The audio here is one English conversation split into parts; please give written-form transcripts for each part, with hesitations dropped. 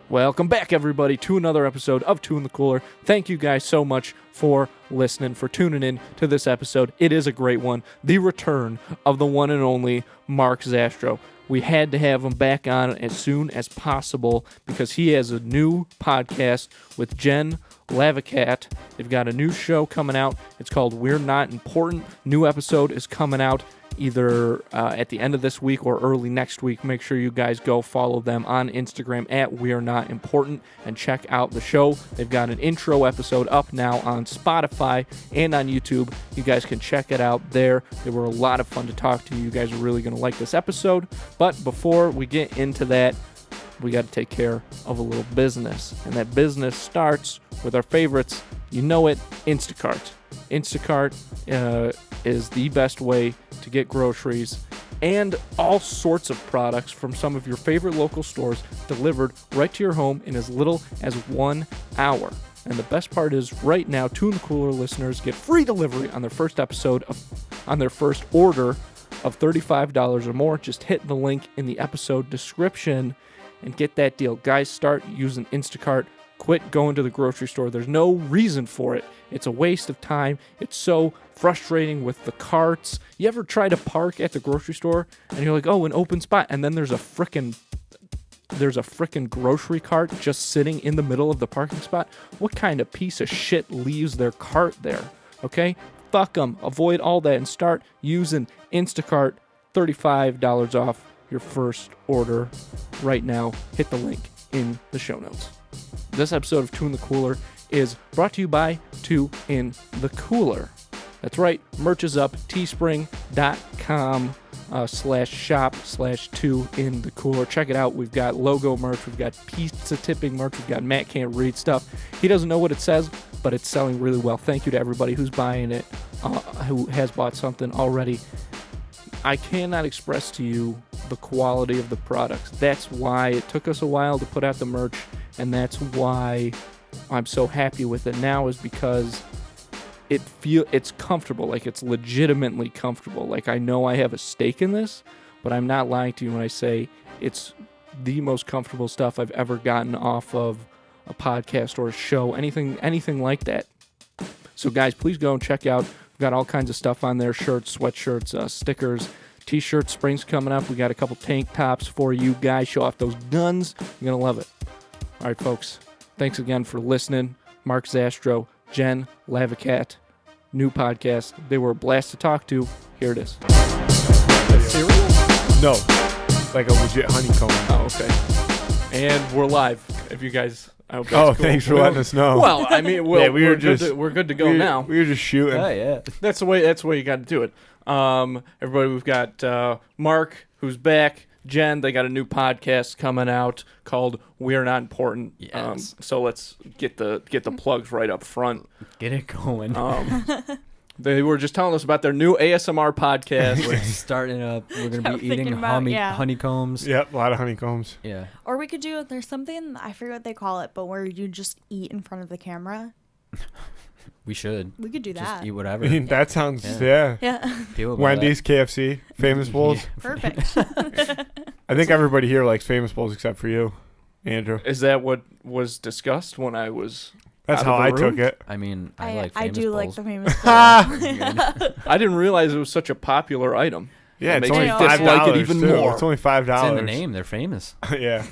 Welcome back, everybody, to another episode of Two in the Cooler. Thank you guys so much for listening, for tuning in to this episode. It is a great one. The return of the one and only Mark Zastrow. We had to have him back on as soon as possible because he has a new podcast with Jen Lavocat. They've got a new show coming out. It's called We're Not Important. New episode is coming out either at the end of this week or early next week. Make sure you guys go follow them on Instagram at We're Not Important and check out the show. They've got an intro episode up now on Spotify and on YouTube. You guys can check it out there. They were a lot of fun to talk to. You guys are really going to like this episode. But before we get into that, we got to take care of a little business. And that business starts with our favorites. You know it, Instacart. Instacart is the best way to get groceries and all sorts of products from some of your favorite local stores delivered right to your home in as little as 1 hour. And the best part is right now, Two in the Cooler listeners get free delivery on their first order of $35 or more. Just hit the link in the episode description and get that deal. Guys, start using Instacart. Quit going to the grocery store. There's no reason for it. It's a waste of time. It's so frustrating with the carts. You ever try to park at the grocery store and you're like, oh, an open spot, and then there's a frickin' grocery cart just sitting in the middle of the parking spot? What kind of piece of shit leaves their cart there? Okay? Fuck them. Avoid all that and start using Instacart. $35 off your first order right now. Hit the link in the show notes. This episode of Two in the Cooler is brought to you by Two in the Cooler. That's right, merch is up, teespring.com /shop/Two in the Cooler. Check it out. We've got logo merch, we've got pizza tipping merch, we've got Matt Can't Read stuff. He doesn't know what it says, but it's selling really well. Thank you to everybody who's buying it, who has bought something already. I cannot express to you the quality of the products. That's why it took us a while to put out the merch, and that's why I'm so happy with it now, is because it's comfortable. Like, it's legitimately comfortable. Like, I know I have a stake in this, but I'm not lying to you when I say it's the most comfortable stuff I've ever gotten off of a podcast or a show, anything like that. So guys, please go and check out. We've got all kinds of stuff on there: shirts, sweatshirts, stickers, t-shirts. Spring's coming up. We got a couple tank tops for you guys. Show off those guns. You're gonna love it. All right, folks. Thanks again for listening. Mark Zastrow, Jen Lavocat, new podcast. They were a blast to talk to. Here it is. Cereal? No, like a legit honeycomb. Oh, okay. And we're live. If you guys, I hope that's Oh, cool. thanks for letting us know. Well, I mean, Yeah, we're good to go now. We were just shooting. Oh, yeah. That's the way you got to do it. Everybody, we've got Mark, who's back. Jen, they got a new podcast coming out called We're Not Important. Yes. So let's get the plugs right up front. Get it going. They were just telling us about their new ASMR podcast. We're starting up. We're going to I'm be eating thinking about, honeycombs. Yep, a lot of honeycombs. Yeah. Or we could do, there's something, I forget what they call it, but where you just eat in front of the camera. We should. We could do Just that. eat whatever. I mean, that sounds, yeah. Yeah. Feel about Wendy's, KFC, Famous Bowls. Yeah. Perfect. I think everybody here likes Famous Bowls except for you, Andrew. Is that what was discussed when I was That's out how of the I room? took it. I mean, I like I Famous do Bowls. like the famous bowl. I didn't realize it was such a popular item. Yeah, That it's makes only me $5 dislike it even too. more. It's only $5. It's in the name. They're famous. Yeah,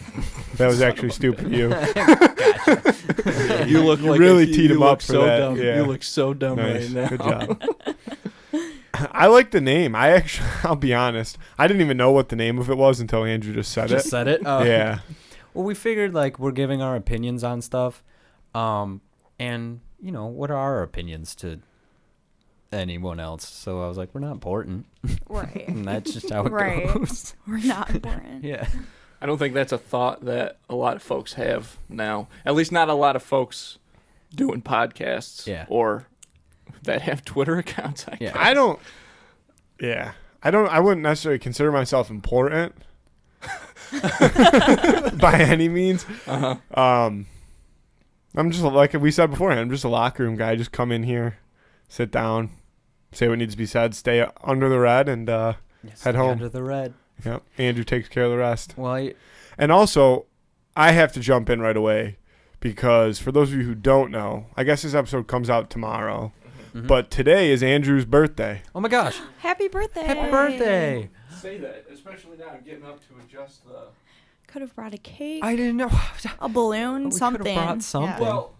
that was actually stupid of you. You look You like really you teed him look up for so that, dumb. yeah. You look so dumb Nice, right now. good job. I like the name. I'll be honest. I didn't even know what the name of it was until Andrew just said Just it. said it? Yeah. Well, we figured, like, we're giving our opinions on stuff. And, you know, what are our opinions to anyone else? So I was like, we're not important. Right. And that's just how it Right. goes. We're not important. Yeah. I don't think that's a thought that a lot of folks have now. At least not a lot of folks doing podcasts. Yeah. Or that have Twitter accounts. I Yeah. guess. I wouldn't necessarily consider myself important by any means. Uh-huh. I'm just, like we said beforehand, I'm just a locker room guy. Just come in here, sit down, say what needs to be said, stay under the red, and head home. Under the red. Yep. Andrew takes care of the rest. Well, And also, I have to jump in right away because for those of you who don't know, I guess this episode comes out tomorrow, but today is Andrew's birthday. Oh my gosh! Happy birthday. Happy birthday! Say that, especially now I'm getting up to adjust the... Could have brought a cake, I didn't know. a balloon, We could've something. brought something. Well,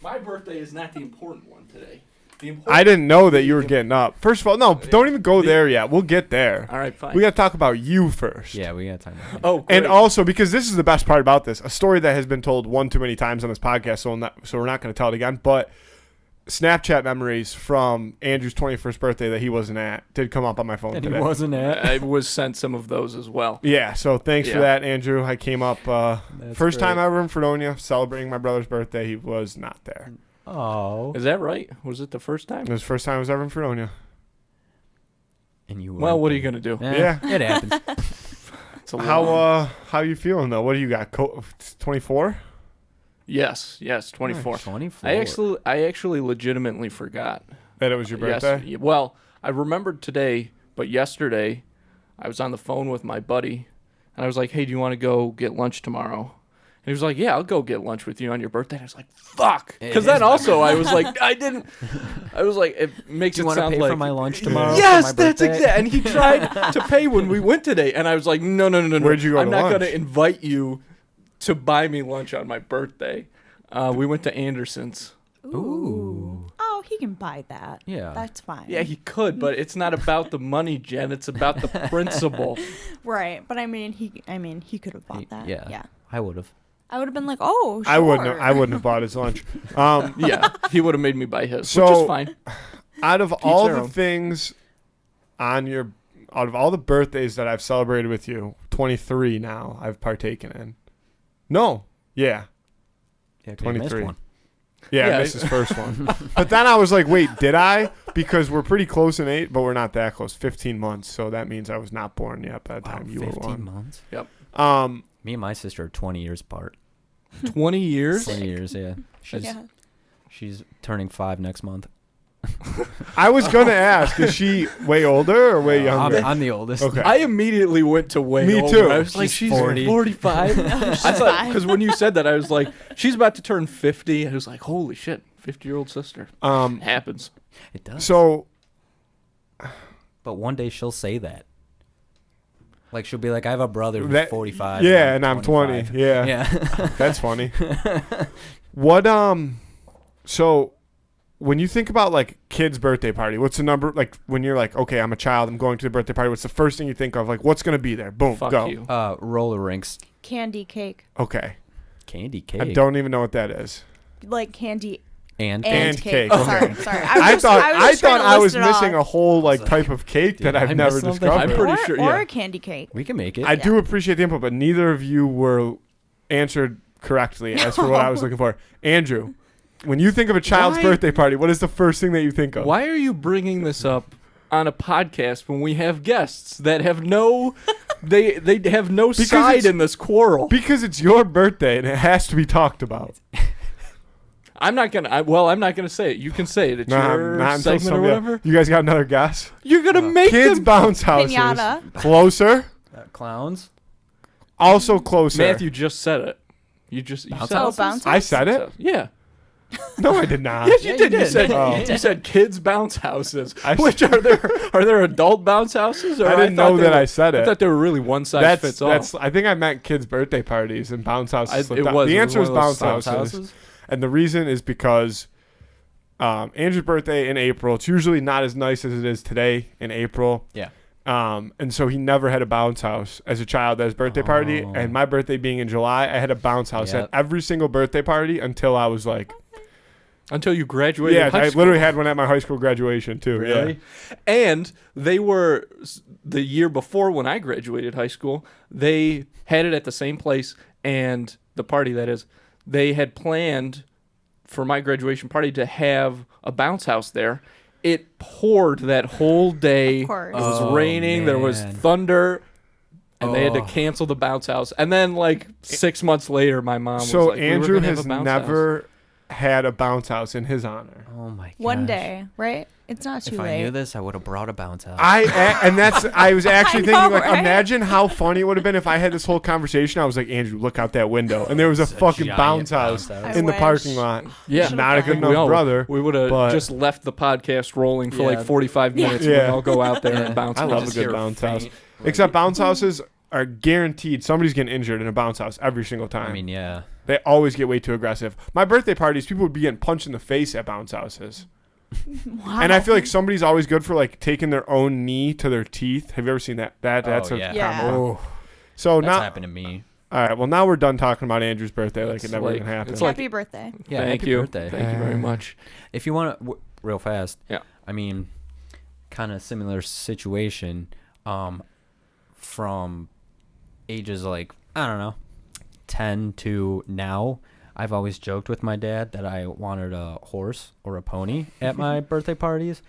my birthday is not the important one today. I didn't know that you were getting up. First of all, no, don't even go there yet. We'll get there. All right, fine. We got to talk about you first. Yeah, we got time. Oh, great. And also, because this is the best part about this, a story that has been told one too many times on this podcast, so we're not going to tell it again, but Snapchat memories from Andrew's 21st birthday that he wasn't at did come up on my phone And today. he wasn't at. I was sent some of those as well. Yeah, so thanks for Yeah. that, Andrew. I came up first great. time ever in Fredonia celebrating my brother's birthday. He was not there. Oh. Is that right? Was it the first time? It was the first time I was ever in Fredonia. And you. Well, what are you going to do? Yeah. It happens. It's a How you feeling though? What do you got? 24? Yes, 24. 24. I actually legitimately forgot. That it was your birthday? Well, I remembered today, but yesterday I was on the phone with my buddy, and I was like, hey, do you want to go get lunch tomorrow? And he was like, yeah, I'll go get lunch with you on your birthday. And I was like, fuck. Because then also I was like, I was like, it makes Do it you want to sound pay like. for my lunch tomorrow? Yes, for my that's birthday? exactly. And he tried to pay when we went today. And I was like, no. Where'd you go I'm to not lunch? going to invite you to buy me lunch on my birthday. We went to Anderson's. Ooh. Oh, he can buy that. Yeah. That's fine. Yeah, he could, but it's not about the money, Jen. It's about the principle. Right, but I mean, he could have bought that. Yeah. Yeah. I would have. I would have been like, oh, sure. I wouldn't have bought his lunch. Yeah, he would have made me buy his, So- which is fine. Out of all their the own. things out of all the birthdays that I've celebrated with you, 23 now I've partaken in. No. Yeah. Yeah, 'cause you missed 23. one. Yeah, Yeah. I missed his first one. But then I was like, wait, did I? Because we're pretty close in age, but we're not that close. 15 months. So that means I was not born yet by the Wow, time you were 15 born. months. Me and my sister are 20 years apart. 20 years? 20 years, yeah. She's turning 5 next month. I was going to ask, is she way older or way younger? I'm the oldest. Okay. I immediately went to way Me older. too. I was like, She's she's 40. 45. I thought, because when you said that, I was like, she's about to turn 50. I was like, holy shit, 50-year-old sister. It happens. It does. So But one day she'll say that. Like she'll be like, I have a brother who's That- 45. yeah, and I'm 20. 25." Yeah. Yeah. That's funny. What so when you think about like kids' birthday party, what's the number like when you're like, okay, I'm a child, I'm going to the birthday party, what's the first thing you think of? Like what's gonna be there? Boom, Fuck go. you. Roller rinks. Candy cake. Okay. Candy cake. I don't even know what that is. Like candy And and cake. cake. Okay. Sorry. I thought I was missing a a whole like like, type of cake did that I've I never miss something? discovered. I'm pretty sure, Or yeah. a candy cake. we can make it. I do appreciate the input, but neither of you were answered correctly as for what I was looking for. Andrew, when you think of a child's Why- birthday party, what is the first thing that you think of? Why are you bringing this up on a podcast when we have guests that have no... They have no Because side it's- in this quarrel. Because it's your birthday and it has to be talked about. I'm not gonna say it. You can say it. It's your until segment or somebody- whatever. You guys got another guess? You're gonna make Kids them. bounce houses. Pinata. Closer. Clowns. Also closer. Matthew just said it. You Bounce said Oh, it. bounce I said it? Yeah. No, I did not. Yes, you Yeah, did. you You did. said Oh. you said kids bounce houses. I- Which are there adult bounce houses? Or I didn't thought know they that were- I said I it. thought they were really one size fits all. I think I meant kids' birthday parties and bounce houses. slipped It out. was. The It was answer was one of bounce those houses. And the reason is because Andrew's birthday in April. It's usually not as nice as it is today in April. Yeah. And so he never had a bounce house as a child at his birthday party. Oh. And my birthday being in July, I had a bounce house Yep. at every single birthday party until I was like, Until you graduated. yeah, high I school. literally had one at my high school graduation too. Really? And they were the year before when I graduated high school. They had it at the same place, and the party that is, they had planned for my graduation party to have a bounce house there. It poured that whole day. Of course. It was Oh, raining. There was man. thunder. And they had to Oh. cancel the bounce house. And then, like, 6 months later, my mom was So like, we were Andrew gonna have has a bounce never had a bounce house in his honor. Oh my god. One day, right? It's not too If late. I knew this, I would have brought a bounce house. I was actually I thinking, know, like, right? imagine how funny it would have been if I had this whole conversation. I was like, Andrew, look out that window. And there was a It's a fucking giant bounce house I in the wish. parking lot. Yeah. Should've Not a good done. enough brother. We would have but- just left the podcast rolling for like Yeah. 45 minutes. Yeah. And we'd all go out there and bounce. I love houses. a good bounce house. Except bounce houses are guaranteed somebody's getting injured in a bounce house every single time. I mean, yeah. They always get way too aggressive. My birthday parties, people would be getting punched in the face at bounce houses. Wow. And I feel like somebody's always good for like taking their own knee to their teeth. Have you ever seen that? That's Oh, a yeah. Yeah. combo. So That's now, happened to me. all right. Well, now we're done talking about Andrew's birthday. Like It's it never like- even happened. it's like- Happy birthday. Yeah, Thank happy you. birthday. Thank you very much. If you want to, real fast. Yeah. I mean, kind of similar situation. From ages like, I don't know, 10 to now, I've always joked with my dad that I wanted a horse or a pony at my birthday parties.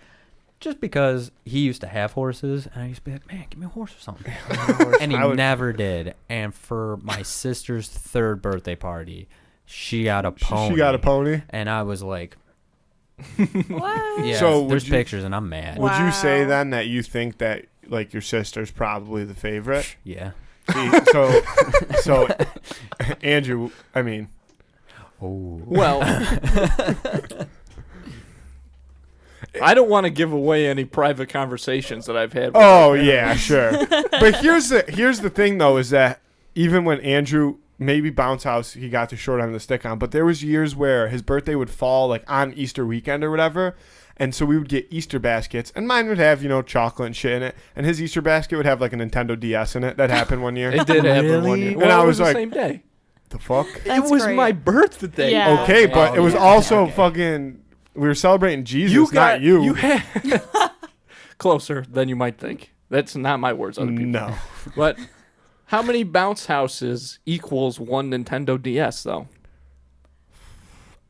Just because he used to have horses, and I used to be like, man, give me a horse or something. And he I would- never did. And for my sister's 3rd birthday party, she got a pony. She got a pony. And I was like, What? yeah, So would there's you- pictures, and I'm mad. Wow. Would you say then that you think that like your sister's probably the favorite? Yeah. So Andrew, I mean, Oh. Well, I don't want to give away any private conversations that I've had. With oh yeah, sure. But here's the thing though, is that even when Andrew maybe bounce house he got the short end of the stick on, but there was years where his birthday would fall like on Easter weekend or whatever. And so we would get Easter baskets, and mine would have, chocolate and shit in it. And his Easter basket would have like a Nintendo DS in it. That happened one year. It did happen one Really? year. And Well, I it was the like- same day. The fuck? That's it was great. my birthday. Yeah. Okay, but Oh, it was yeah. also Okay. fucking. We were celebrating Jesus, You got not you. You had closer than you might think. That's not my words. Other people. No. But how many bounce houses equals one Nintendo DS though?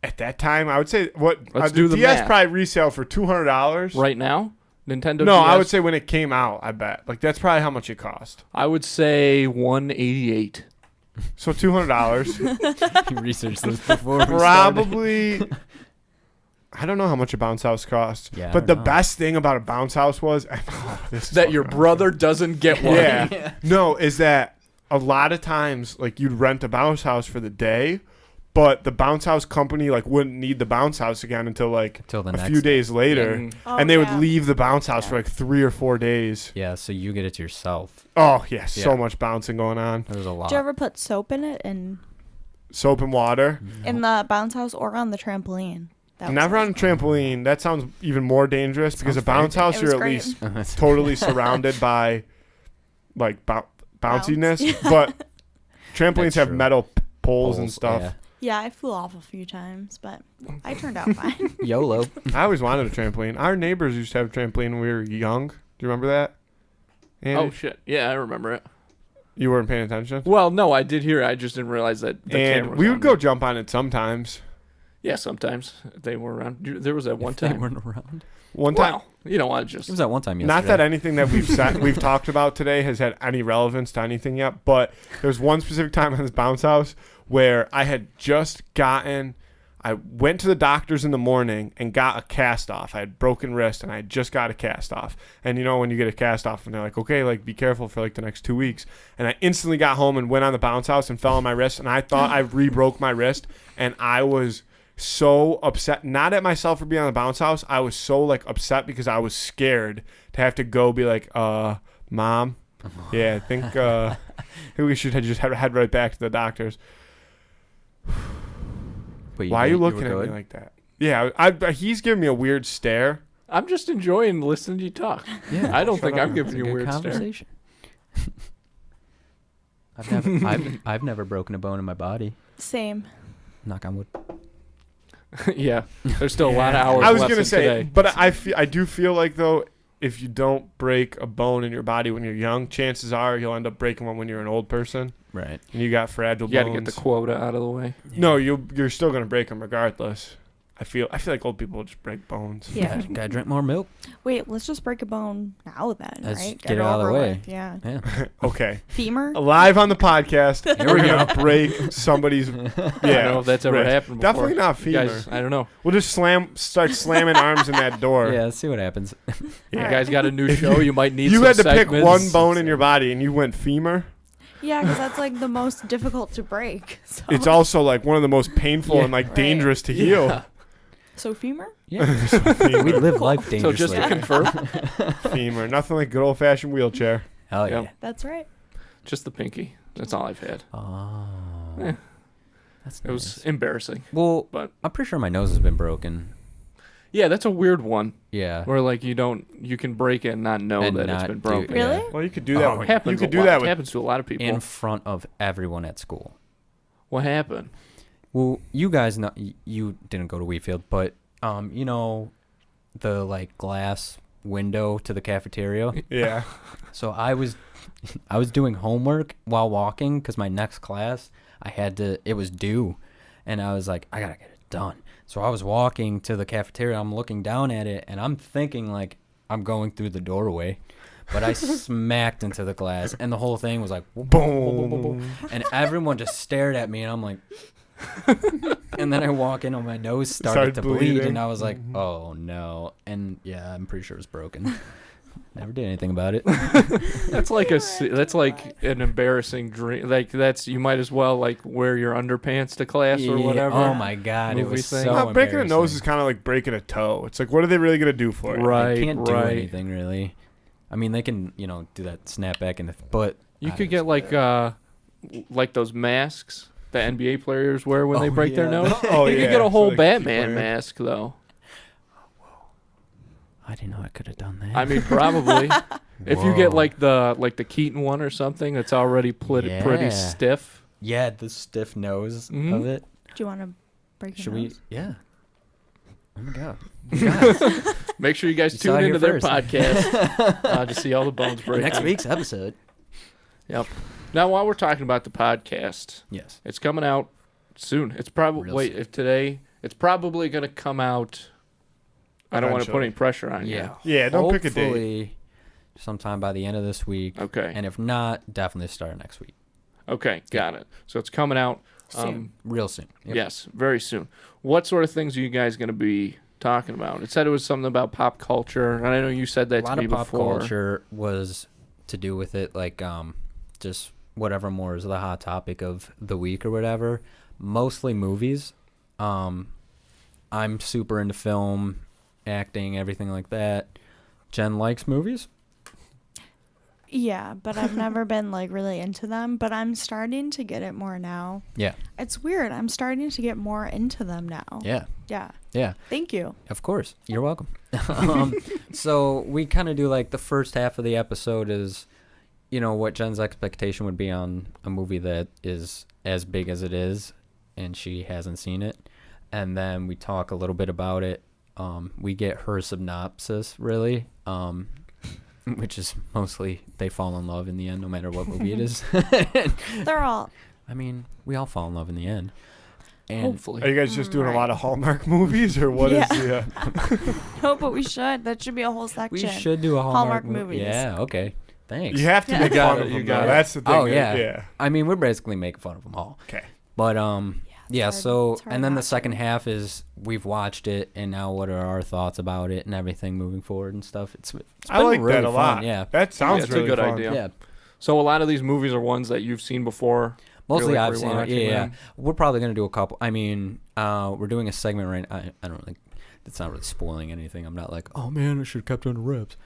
At that time, I would say what Let's do the DS math. probably resale for $200. Right now, Nintendo. No, DS, I would say when it came out. I bet like that's probably how much it cost. I would say 188. So $200. He researched this before. we started. Probably. I don't know how much a bounce house costs. Yeah, I but the don't know. best thing about a bounce house was this is That your fucking brother doesn't get one. Yeah. No, is that a lot of times like you'd rent a bounce house for the day, but the bounce house company like wouldn't need the bounce house again until like Till the a next few day. days later. Mm. Oh, And they would yeah. leave the bounce house for like 3 or 4 days. Yeah, so you get it to yourself. Oh yeah, so Yeah. much bouncing going on. There's a lot. Did you ever put soap in it and Soap and water. in the bounce house or on the trampoline? That was Never it. on a trampoline. That sounds even more dangerous because a Sounds very bounce house It was you're at great. least totally surrounded by like bounciness, but trampolines That's have true. metal poles and Poles, stuff. yeah. Yeah, I flew off a few times, but I turned out fine. YOLO. I always wanted a trampoline. Our neighbors used to have a trampoline when we were young. Do you remember that? Andy? Oh shit. Yeah, I remember it. You weren't paying attention. Well, no, I did hear it. I just didn't realize that the camera And was we on would go there. jump on it sometimes. Yeah, sometimes they were around. There was that one They time. weren't around. One time. Wow. You know, I just It was that one time yesterday. Not that anything that we've talked about today has had any relevance to anything yet, but there's one specific time in this bounce house where I had just I went to the doctor's in the morning and got a cast off. I had broken wrist and I had just got a cast off. And you know when you get a cast off and they're like, okay, like be careful for like the next 2 weeks. And I instantly got home and went on the bounce house and fell on my wrist and I thought I re-broke my wrist and I was so upset, not at myself for being on the bounce house. I was so like upset because I was scared to have to go be like, mom, yeah, I think we should have just head right back to the doctor's. But Why are you were looking at good? me like that? Yeah, he's giving me a weird stare. I'm just enjoying listening to you talk. Yeah, I don't shut think up. I'm giving It's a you a good weird stare. conversation. I've never broken a bone in my body. Same. Knock on wood. Yeah, there's still a lot of hours I was left gonna in say, today. but I do feel like though, if you don't break a bone in your body when you're young, chances are you'll end up breaking one when you're an old person Right. and you got fragile You got to bones. get the quota out of the way. No, you're still gonna break them regardless. I feel like old people just break bones. Yeah. Gotta drink more milk. Wait, let's just break a bone now then, Let's right? get it out of the over way. with, Yeah. Yeah. Okay. Femur? Live on the podcast, Here we're we gonna go. break somebody's. Yeah, I don't know if that's ever wrist. happened before. Definitely not You femur. guys, I don't know. We'll just start slamming arms in that door. Yeah, let's see what happens. You Alright. guys got a new show. You might need. You some had to pick segments. one bone in your body, and you went femur. Yeah, because that's like the most difficult to break. So, It's also like one of the most painful Yeah. and like Right. dangerous to heal. Yeah. so femur? Yeah. We live life So dangerously. just to confirm, Femur, nothing like good old fashioned wheelchair. Hell yeah. Yep. That's right. just the pinky. That's all I've had. Oh. Eh. That's It nice. was embarrassing. Well, but- I'm pretty sure my nose has been broken. Yeah, that's a weird one. Yeah. Where like you can break it and not know And that it's not been do- broken. yeah. Really? Well, you could do that. Oh, with, Happens you could a do lot. that It with. happens to a lot of people. In front of everyone at school. What happened? Well, you guys know you didn't go to Wheatfield, but you know the like glass window to the cafeteria. Yeah. So I was doing homework while walking because my next class it was due, and I was like, I gotta get it done. So I was walking to the cafeteria. I'm looking down at it, and I'm thinking like I'm going through the doorway, but I smacked into the glass, and the whole thing was like boom, boom, boom, boom, boom, and everyone just stared at me, and I'm like. And then I walk in and my nose started to bleed, bleeding. and I was like, oh no. And yeah, I'm pretty sure it was broken. Never did anything about it. That's like that's like an embarrassing dream. Like you might as well like wear your underpants to class or Yeah, whatever. Oh my god, it Movie was thing. so Well, breaking a nose embarrassing. is kind of like breaking a toe. It's like, what are they really gonna do for it? Right, They can't do right. anything really. I mean, they can, do that snap back in the but You I could just- get like those masks that NBA players wear when they Oh, break their yeah. nose. Oh, You yeah. could get a So whole they can keep Batman wearing- mask though. I didn't know I could have done that. I mean, probably. If you get Whoa. like the Keaton one or something that's already pretty Yeah. stiff. yeah, the stiff nose Mhm. of it. Do you want to break your Should we? nose? Yeah. Oh my god. Guys, Make sure you guys You saw tune it into here their first. podcast to see all the bones break. next week's episode. Yep. Now, while we're talking about the podcast, Yes. it's coming out soon. It's probably Real wait soon. if today. It's probably going to come out. I don't want to put Eventually. any pressure on you. Yeah. Yeah, don't pick a date. Hopefully, sometime by the end of this week. Okay. And if not, definitely start next week. Okay. Got it. So it's coming out. Soon. Real soon. Yep. Yes, very soon. What sort of things are you guys going to be talking about? It said it was something about pop culture, and I know you said that A lot to me of pop before. culture was to do with it, like just whatever more is the hot topic of the week or whatever. Mostly movies. I'm super into film, acting, everything like that. Jen likes movies. Yeah, but I've never been like really into them, but I'm starting to get it more now. Yeah. It's weird. I'm starting to get more into them now. Yeah. Yeah. Yeah. Thank you. Of course. You're welcome. So we kind of do like the first half of the episode is, what Jen's expectation would be on a movie that is as big as it is and she hasn't seen it. And then we talk a little bit about it. We get her synopsis, really, which is mostly they fall in love in the end, no matter what movie it is. They're all. I mean, we all fall in love in the end. And Hopefully. Are you guys just doing a Right. lot of Hallmark movies, or what is Yeah. the? No, but we should. That should be a whole we section. should do a Hallmark Hallmark movies. Yeah, okay. Thanks. You have to Yeah. make You got fun it, of you them. got though. it. That's the thing. Oh, yeah. Yeah. I mean, we're basically making fun of them all. Okay. But yeah, hard- so it's hard and then the not to. second half is we've watched it and now what are our thoughts about it and everything moving forward and stuff. It's been I like really that a fun, lot. Yeah. That sounds Yeah, it's a really good fun. idea. Yeah. So a lot of these movies are ones that you've seen before. Mostly You're, like, I've seen it. rewatching Yeah, yeah. them. We're probably going to do a couple. I mean, we're doing a segment right I don't think it's not really spoiling anything. I'm not like, "Oh man, I should have kept it under wraps."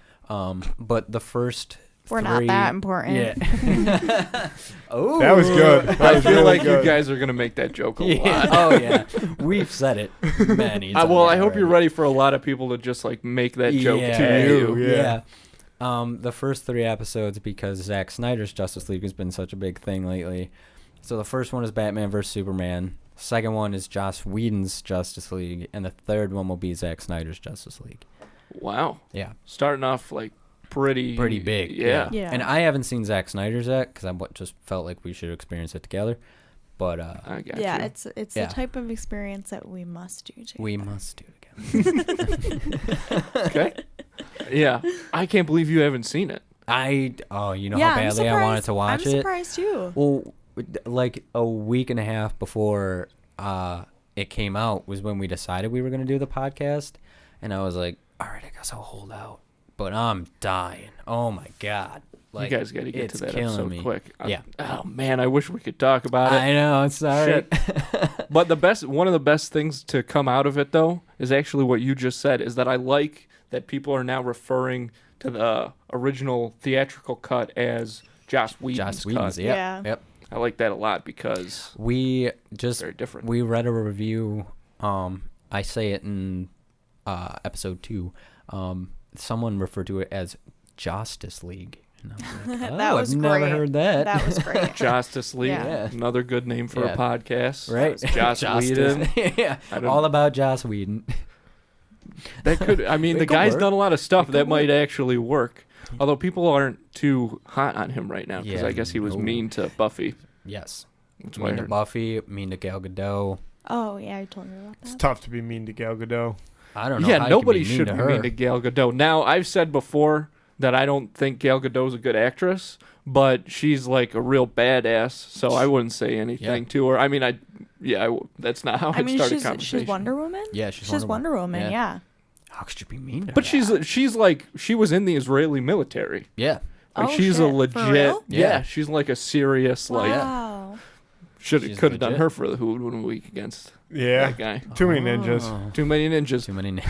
But the first We're not three- that important. Yeah. Oh. That was good. That I was feel really like good. you guys are going to make that joke a lot. Yeah. Oh yeah. We've said it many times. Well, I hope you're already. ready for a lot of people to just like make that joke Yeah. to you. Yeah. The first 3 episodes, because Zack Snyder's Justice League has been such a big thing lately. So the first one is Batman vs Superman. Second one is Joss Whedon's Justice League, and the third one will be Zack Snyder's Justice League. Wow. Yeah, Starting off like pretty big. Yeah. Yeah. And I haven't seen Zack Snyder's yet because I just felt like we should experience it together. But I got Yeah, you. it's Yeah. the type of experience that we must do together. we must do it again. Okay. Yeah, I can't believe you haven't seen it. You know Yeah, how I'm badly I wanted surprised- to watch I'm it. surprised too. Well, like a week and a half before it came out was when we decided we were going to do the podcast, and I was like, all right, I guess I'll hold out. But I'm dying. Oh my god. Like, You guys got to get to it's that killing episode me. quick. Yeah. Oh man, I wish we could talk about it. I know, I'm sorry. But one of the best things to come out of it though is actually what you just said, is that I like that people are now referring to the original theatrical cut as Joss Whedon's Joss Whedon's, cut. Yeah. Yep. I like that a lot because We it's just very different. we read a review. I say it in episode 2. Someone referred to it as Justice League. And I was like, That oh, was I've never great. heard that. That was great. Justice League, Yeah. another good name for a Yeah. podcast. Right. Joss Whedon. Yeah. I don't- All about Joss Whedon. That could. I mean, It the could guy's work. done a lot of stuff It that could might work. actually work. Although people aren't too hot on him right now because Yeah, I guess he was no. mean to Buffy. Yes. That's what I Mean to heard. Buffy, mean to Gal Gadot. Oh yeah, I told you about It's that. tough to be mean to Gal Gadot. I don't know. Yeah, how nobody you can should be be mean to mean her. to Gal Gadot. Now, I've said before that I don't think Gal Gadot's a good actress, but she's like a real badass, so I wouldn't say anything Yeah. to her. I mean, that's not how I I'd mean, start a conversation. she's Wonder Woman. Yeah, she's Wonder Woman. Yeah. How could you be mean to But her? she's like, she was in the Israeli military. Yeah. Like Oh, she's shit. a For legit, real? yeah, Yeah. she's like a serious like. Wow. Could She's have done legit. her for the Who Would Win a Week against Yeah. that guy. Too many ninjas. Oh. Too many ninjas. Too many.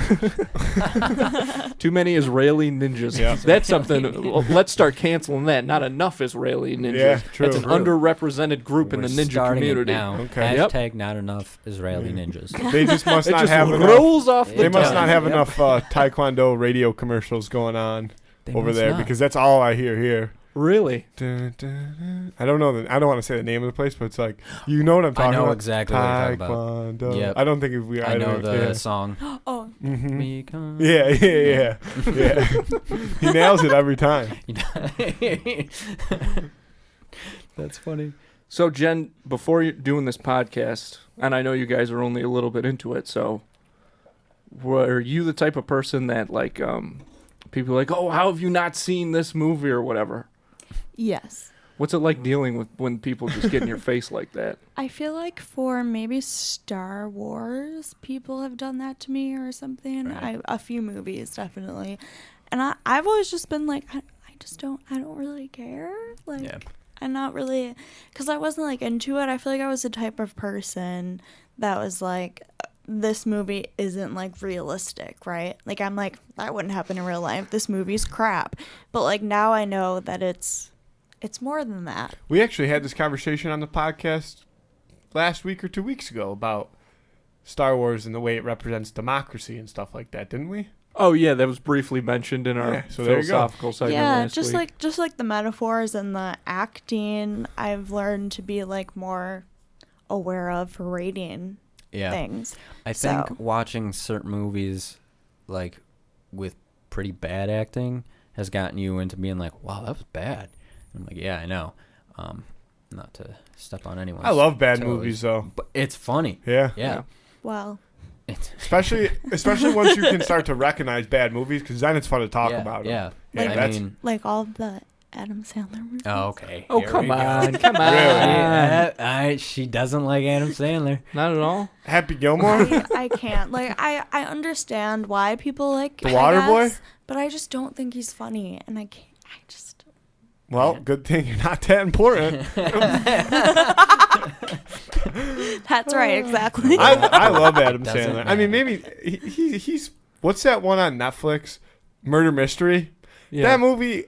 Too many Israeli ninjas. Yeah. That's something. Well, let's start canceling that. Not enough Israeli ninjas. Yeah, true. That's an True. underrepresented group in We're the ninja starting community. It now. Okay. Yep. Hashtag not enough Israeli ninjas. They just must It not just have enough. rolls off the They must tongue. not have Yep. enough Taekwondo radio commercials going on They over must there not. because that's all I hear here. Really? Dun, dun, dun. I don't know. I don't want to say the name of the place, but it's like you know what I'm I talking know about. exactly what you're talking about. Taekwondo. Yep. I don't think if we. I know don't, the yeah. song. Oh, Mhm. Become- Yeah. He nails it every time. That's funny. So, Jen, before you're doing this podcast, and I know you guys are only a little bit into it, so were you the type of person that, like, people are like, oh, how have you not seen this movie or whatever? yes. What's it like dealing with when people just get in your face like that? I feel like for maybe Star Wars, people have done that to me or something. Right. A few movies, definitely. And I've always just been like, I don't really care. Like, Yeah. I'm not really, because I wasn't like into it. I feel like I was the type of person that was like, this movie isn't like realistic, right? Like, I'm like, that wouldn't happen in real life. This movie's crap. But like now I know that it's more than that. We actually had this conversation on the podcast last week or 2 weeks ago about Star Wars and the way it represents democracy and stuff like that, didn't we? Oh, yeah, that was briefly mentioned in our Yeah, so there you go. philosophical segment Yeah, last week. just like the metaphors and the acting, I've learned to be like more aware of for rating Yeah. things. I think So- watching certain movies, like with pretty bad acting, has gotten you into being like, "Wow, that was bad." And I'm like, "Yeah, I know." Not to step on anyone. I love bad movies though. but it's funny. Yeah. Yeah, Well, It's, Especially once you can start to recognize bad movies, because then it's fun to talk yeah, about them. yeah. Yeah, Like- I that's mean, like all the Adam Sandler movies. oh, okay. Oh, Here come we go. on. Come on. Yeah, she doesn't like Adam Sandler. Not at all? Happy Gilmore. I can't. Like, I understand why people like The Waterboy? but I just don't think he's funny, and I can't. I just. Well, good thing you're not that important. That's right, exactly. I love Adam Doesn't Sandler. I mean, matter. maybe he's what's that one on Netflix? Murder Mystery. Yeah. That movie.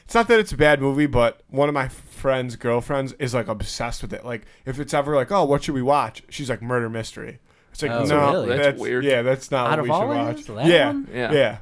It's not that it's a bad movie, but one of my friend's girlfriends is like obsessed with it. Like, if it's ever like, oh, what should we watch? She's like, Murder Mystery. It's like, Oh, no, really? That's weird. Yeah, that's not Out what of we all should of watch. his, that Yeah, one? Yeah. yeah.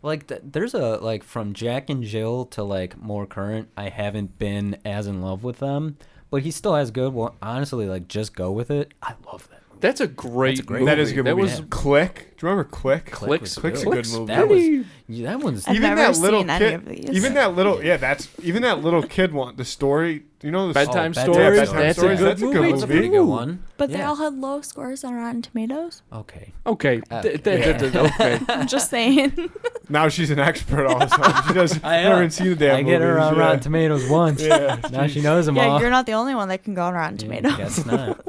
Like, there's a, like, from Jack and Jill to, like, more current, I haven't been as in love with them. But he still has good one. Honestly, like, just go with it. I love that movie. That's a great great movie. That is a good That movie. was Click. Do you remember Click? Clicks. was Click's a good. good movie. That was, yeah, that one's... I've even never that little seen any kid, of these. even that little, yeah, that's even that little kid one. The story You know the Bedtime Bedtime Stories. Stories. That's a Stories, good that's a good movie. That's a movie. pretty good one. But they Yeah. all had low scores on Rotten Tomatoes. Okay. Okay. Okay. Okay. Just saying. Now she's an expert all of a sudden. She doesn't I never am. even see the damn I get her movies, on yeah. Rotten Tomatoes once. Yeah. Now she knows them Yeah, all. you're not the only one that can go on Rotten Tomatoes. Guess not.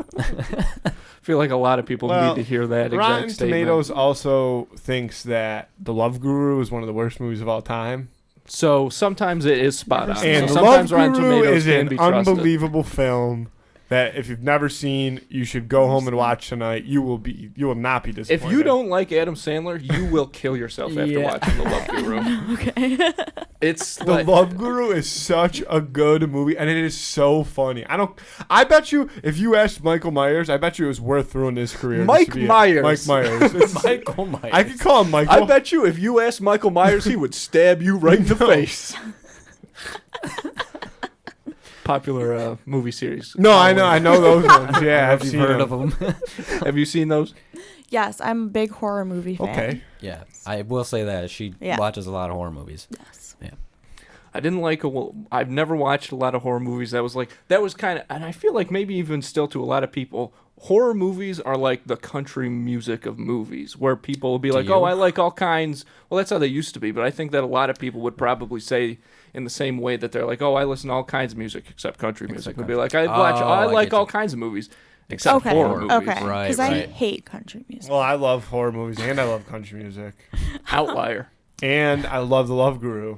I feel like a lot of people Well, need to hear that Rotten exact statement. Tomatoes also thinks that The Love Guru is one of the worst movies of all time. So sometimes it is spot on. And so The Love sometimes Rotten Guru Tomatoes is can an be trusted. unbelievable film that if you've never seen, you should go home and watch tonight. You will not be disappointed. If you don't like Adam Sandler, you will kill yourself after Yeah. watching The Love Guru. Okay. It's The like, Love Guru is such a good movie, and it is so funny. I bet you, if you asked Michael Myers, I bet you it was worth throwing his career. Mike just to be Myers. Mike Myers. It's- Michael Myers. I could call him Michael. I bet you if you asked Michael Myers, he would stab you right in the face. Popular movie series. No, I know those ones. Yeah, I've Have you seen heard them. of them? Have you seen those? Yes, I'm a big horror movie fan. Okay. Yeah, I will say that she Yeah. watches a lot of horror movies. Yes. I didn't like. I've never watched a lot of horror movies. That was kind of, and I feel like maybe even still to a lot of people, horror movies are like the country music of movies, where people will be like, you? "Oh, I like all kinds." Well, that's how they used to be, but I think that a lot of people would probably say in the same way that they're like, "Oh, I listen to all kinds of music except country music." Would be like, "I I like get all you. kinds of movies except Okay. horror movies." Okay. Right, Because I right. hate country music. Well, I love horror movies and I love country music. Outlier. And I love The Love Guru.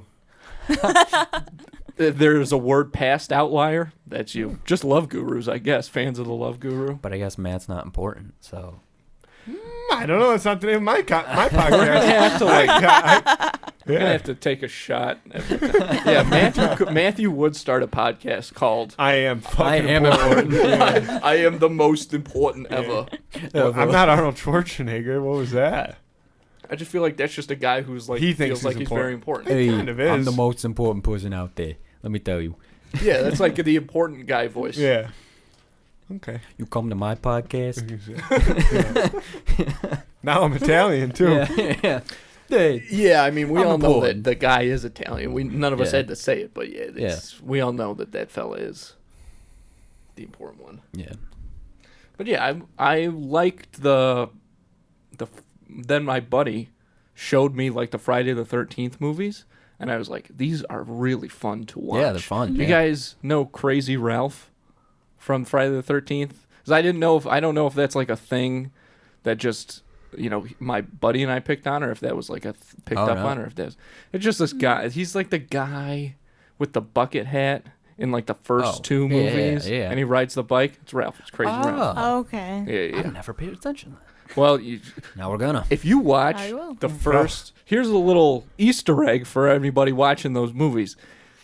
There's a word past outlier. That's you. Just love gurus, I guess. Fans of the Love Guru. But I guess Matt's not important, so I don't know. That's not the name of my We're gonna podcast. have to like. We're gonna Yeah. have to take a shot. Every time. Yeah, Matthew would start a podcast called I am fucking I am important. "I am the most important ever." Well, I'm not Arnold Schwarzenegger. What was that? I just feel like that's just a guy who's like He thinks feels like he's he's very important. hey, kind of I'm is. the most important person out there. Let me tell you. Yeah, that's like the important guy voice. Yeah. Okay. You come to my podcast. Yeah. Now I'm Italian too. Yeah, yeah. Hey, Yeah, I mean, we I'm all know that important. the guy is Italian. None of us Yeah. had to say it, but yeah, we all know that fella is the important one. yeah. But yeah, I liked the then my buddy showed me like the Friday the 13th movies, and I was like, these are really fun to watch. Yeah, they're fun. You yeah. guys know Crazy Ralph from Friday the 13th? Because I don't know if that's like a thing that just my buddy and I picked on, or if that was like picked up no. on, or if that's it's just this guy. He's like the guy with the bucket hat in like the first two yeah, movies, yeah. and he rides the bike. It's Ralph. It's Crazy Ralph. Oh. Okay. Yeah, yeah. I've never paid attention. Well, Now we're gonna. if you watch I will. the first, here's a little Easter egg for anybody watching those movies.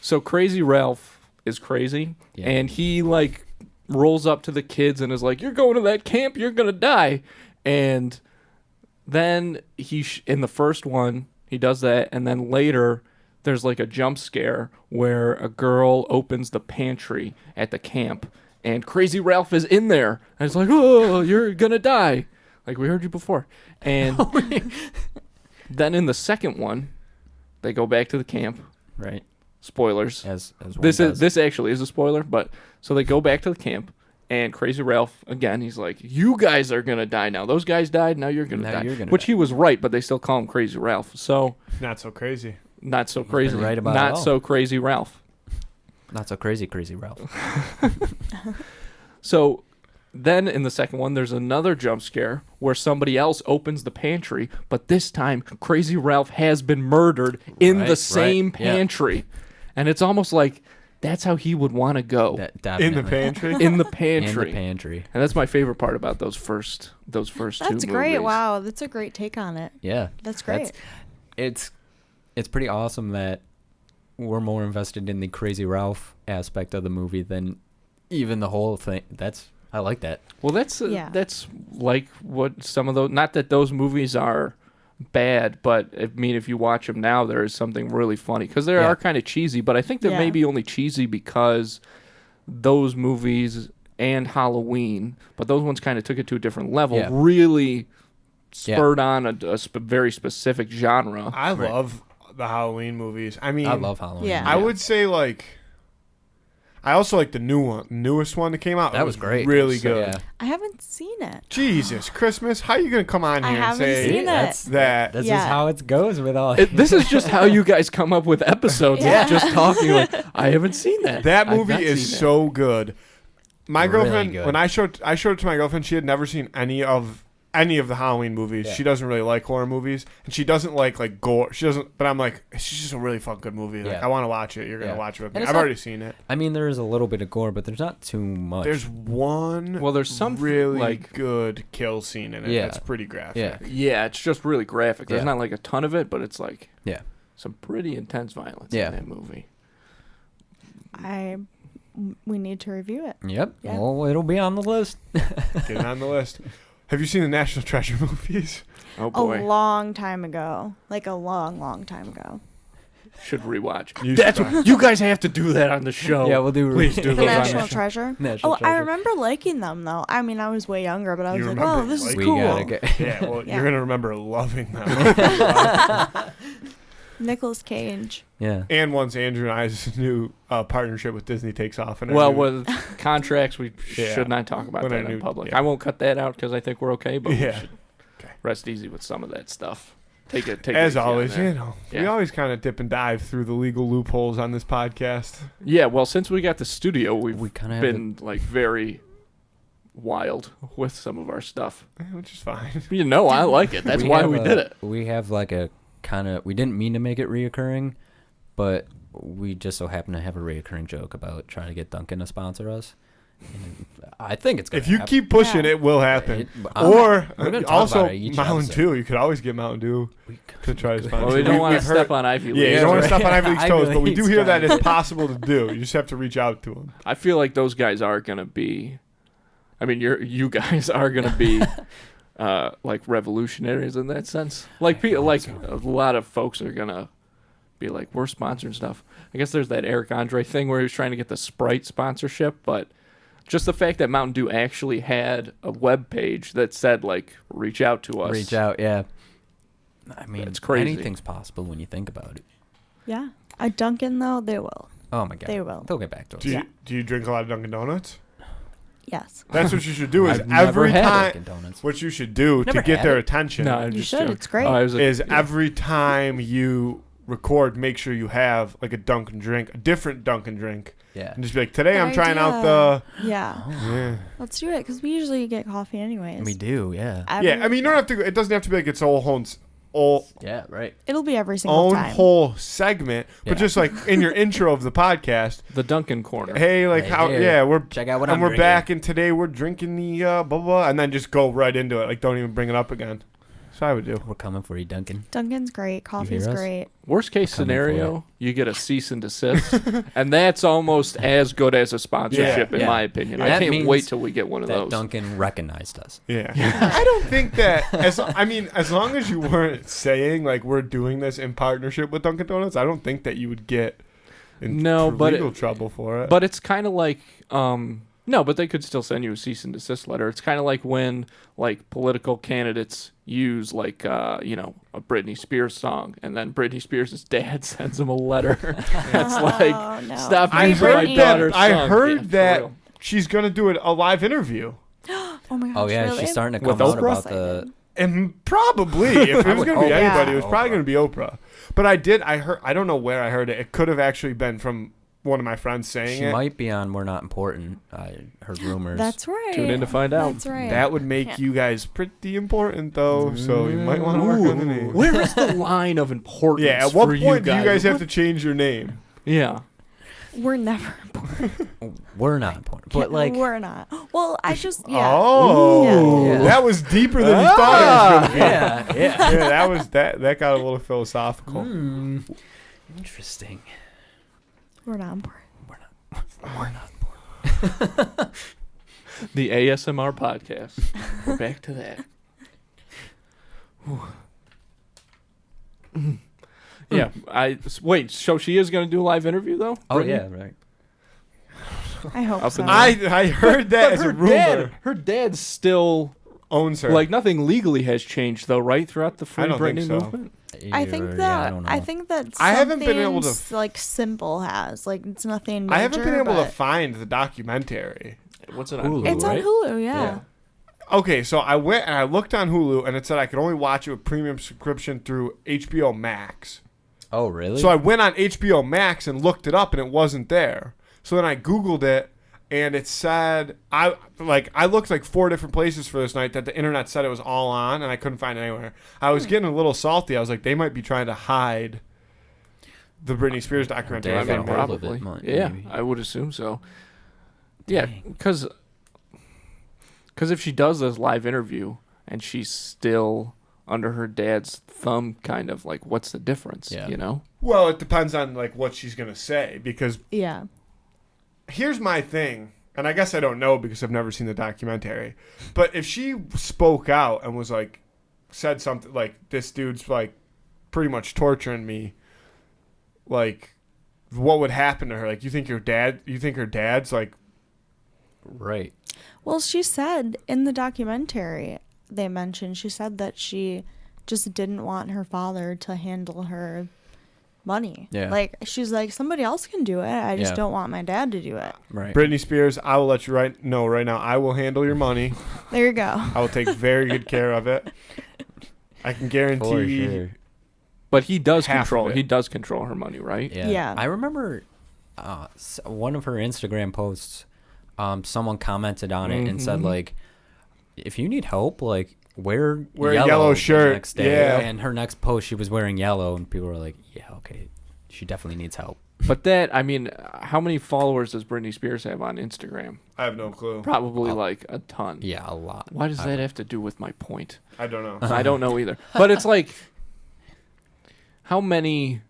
So Crazy Ralph is crazy, Yeah. and he like rolls up to the kids and is like, "You're going to that camp, you're gonna die," and then in the first one he does that, and then later there's like a jump scare where a girl opens the pantry at the camp, and Crazy Ralph is in there, and it's like, "Oh, you're gonna die." Like we heard you before. And then in the second one, they go back to the camp. Right. Spoilers. As one This is does. this actually is a spoiler, but so they go back to the camp, and Crazy Ralph again, he's like, "You guys are gonna die now. Those guys died. Now you're gonna Now die." you're gonna Which die. he was right, but they still call him Crazy Ralph. So Not so crazy. not so crazy. right about it not all. so crazy Ralph. Not so crazy, Ralph. So then in the second one, there's another jump scare where somebody else opens the pantry, but this time Crazy Ralph has been murdered in the Right, same right, yeah. pantry. And it's almost like that's how he would want to go. In Definitely. the pantry. in the In the pantry. pantry. And that's my favorite part about those first two That's great. movies. Wow, that's a great take on it. Yeah. That's great. It's pretty awesome that we're more invested in the Crazy Ralph aspect of the movie than even the whole thing. I like that. Well, that's Yeah. that's like what some of those. Not that those movies are bad, but I mean, if you watch them now, there is something really funny because they Yeah. are kind of cheesy. But I think they're Yeah. maybe only cheesy because those movies and Halloween, but those ones kind of took it to a different level. Yeah. Really Yeah. spurred on a very specific genre. I Right. love the Halloween movies. I mean, I love Halloween. Yeah. I would say like, I also like the newest one that came out. That It was great. really So, good. yeah. I haven't seen it. Jesus, Christmas! How are you gonna come on I here and haven't say seen it. that? This Yeah. is how it goes with all. This is just how you guys come up with episodes. Yeah. It's just talking like, I haven't seen that. That I've movie not is seen that. so good. My Really girlfriend, good. when I showed it to my girlfriend, she had never seen any of the Halloween movies. Yeah. She doesn't really like horror movies, and she doesn't like gore. She doesn't. But I'm like, it's just a really fun good movie. Like, Yeah. I want to watch it. You're gonna Yeah. watch it with And me. it's I've not- already seen it. I mean, there is a little bit of gore, but there's not too much. There's one. Well, there's some really like good kill scene in it. Yeah. That's pretty graphic. Yeah. yeah, it's just really graphic. There's Yeah. not like a ton of it, but it's like Yeah. some pretty intense violence Yeah. in that movie. We need to review it. Yep. Yeah. Well, it'll be on the list. Get it on the list. Have you seen the National Treasure movies? Oh A boy, long time ago. Like a long time ago. should rewatch. You That's should. what, you guys have to do that on the show. Yeah, we'll do. Please do The those on National the show. Treasure? National Oh, I Treasure. remember liking them, though. I mean, I was way younger, but I was You like, remember oh, this is liking We cool. gotta get. Yeah. Well, Yeah. you're gonna remember loving them. Nicolas Cage. Yeah. And once Andrew and I's new partnership with Disney takes off, and Well, with contracts, we Yeah. should not talk about When that I in knew- public. yeah. I won't cut that out because I think we're okay, but we Yeah. should Okay. rest easy with some of that stuff. Take it as easy on always, there. you know, we Yeah. always kind of dip and dive through the legal loopholes on this podcast. Yeah, well, since we got the studio, We we've kind of been like very wild with some of our stuff. Which is fine. You know, I like it. That's why we did it. We have like a kind of. We didn't mean to make it reoccurring, but we just so happen to have a reoccurring joke about trying to get Duncan to sponsor us. And I think it's gonna. If you happen. keep pushing, Yeah. it will happen. We're gonna talk Also, about it each Mountain episode. Dew. You could always get Mountain Dew to try to sponsor. Well, we don't want to we've heard- step on Ivy League. Yeah, you don't want to right. step on Ivy League's Ivy toes, but we do League's hear that trying. it's possible to do. You just have to reach out to them. I feel like those guys are gonna be. I mean, you guys are gonna be like revolutionaries in that sense. Like people, like a lot of folks are gonna be like, we're sponsoring stuff. I guess there's that Eric Andre thing where he was trying to get the Sprite sponsorship, but just the fact that Mountain Dew actually had a web page that said like, reach out to us. reach out. Yeah. I mean, It's crazy. anything's possible when you think about it. Yeah. A Dunkin', though, they will. Oh my god. They will. They'll get back to us. Do you drink a lot of Dunkin' Donuts? Yes. That's what you should do. Is I've never every had time Dunkin' Donuts. what you should do to Never get had their it. attention No, I'm You just should. joking. It's great. Oh, I was is yeah. every time you record, make sure you have like a Dunkin' drink, a different Dunkin' drink, Yeah. and just be like, today Good I'm trying out idea. the. Yeah. Yeah. Let's do it, because we usually get coffee anyways. We do. Yeah. Yeah, I mean, you don't have to. It doesn't have to be like its Yeah. Right. It'll be every single own time. whole segment, Yeah. but just like in your intro of the podcast, the Duncan corner. hey, like Right how, here. yeah, we're Check out what and I'm we're drinking. back, and today we're drinking the blah blah, and then just go right into it. Like, don't even bring it up again. So I would do. We're coming for you, Duncan. Dunkin's great. Coffee's us? great. Worst case Coming for scenario, you get a cease and desist, and that's almost as good as a sponsorship, in Yeah. my opinion. I That can't means wait till we get one of That those. Duncan recognized us. Yeah. I don't think that as long as you weren't saying like we're doing this in partnership with Dunkin' Donuts, I don't think that you would get in No, but legal trouble for it. But it's kind of like, no, but they could still send you a cease and desist letter. It's kind of like when like political candidates use like a Britney Spears song, and then Britney Spears' dad sends them a letter that's like, Oh, no. stop I using my heard daughter's that. I song. heard Yeah, for that real. she's gonna do a live interview, Oh my gosh. Oh yeah, really? she's starting to With come out Oprah? about the. and probably if it was would gonna be hope anybody, so. it was probably gonna be Oprah. But I heard. I don't know where I heard it. It could have actually been from one of my friends saying She it. might be on We're Not Important. I heard rumors. That's right. Tune in to find out. That's right. That would make Yeah. you guys pretty important, though. So you might want to work on the name. Where is the line of importance? Yeah. At what for point do you guys have What- to change your name? Yeah. We're never important. We're not important, but like we're not. Well, I just yeah. Oh, Yeah. that was deeper than you thought it was gonna be. yeah. Yeah, that was that got a little philosophical. Interesting. We're not important. We're not important. The ASMR podcast. We're back to that. Yeah, wait. So she is going to do a live interview though? Oh Brittany? yeah, right. I hope Up so. in the- I heard that as a rumor. Her dad still Owns her. like nothing legally has changed though, right? Throughout the Free I don't think Britney so. movement. I think Yeah, that I don't know. I think that I haven't been able to like simple has like it's nothing major, I haven't been able to but find the documentary. What's it on? Hulu, it's right? on Hulu. Yeah. Okay, so I went and I looked on Hulu, and it said I could only watch it with premium subscription through HBO Max. Oh, really? So I went on HBO Max and looked it up, and it wasn't there. So then I Googled it, and it said I looked like 4 different places for this night that the internet said it was all on, and I couldn't find it anywhere. I was getting a little salty. I was like, they might be trying to hide the Britney Spears documentary. They I mean, got a hold of probably. it, Yeah, maybe. I would assume so. Yeah, because if she does this live interview and she's still under her dad's thumb, kind of like, what's the difference? Yeah. You know? well, it depends on like what she's gonna say, because Yeah. here's my thing, and I guess I don't know because I've never seen the documentary, but if she spoke out and was like, said something like, this dude's like pretty much torturing me, like, what would happen to her? Like, you think her dad's like, Right. Well, she said in the documentary she said that she just didn't want her father to handle her money. Yeah. Like she's like, somebody else can do it. I just Yeah. don't want my dad to do it. Right. Britney Spears, I will let you know right now, I will handle your money. There you go. I will take very good care of it. I can For guarantee. sure. But he does Half of control. it. He does control her money, right? Yeah. Yeah. I remember one of her Instagram posts. Someone commented on it and said, like, if you need help, like, wear a yellow the shirt. next day. Yeah. And her next post, she was wearing yellow, and people were like, yeah, okay, she definitely needs help. But that, I mean, how many followers does Britney Spears have on Instagram? I have no clue. Probably like a ton. Yeah, a lot. Why does that have to do with my point? I don't know. I don't know either. But it's like, how many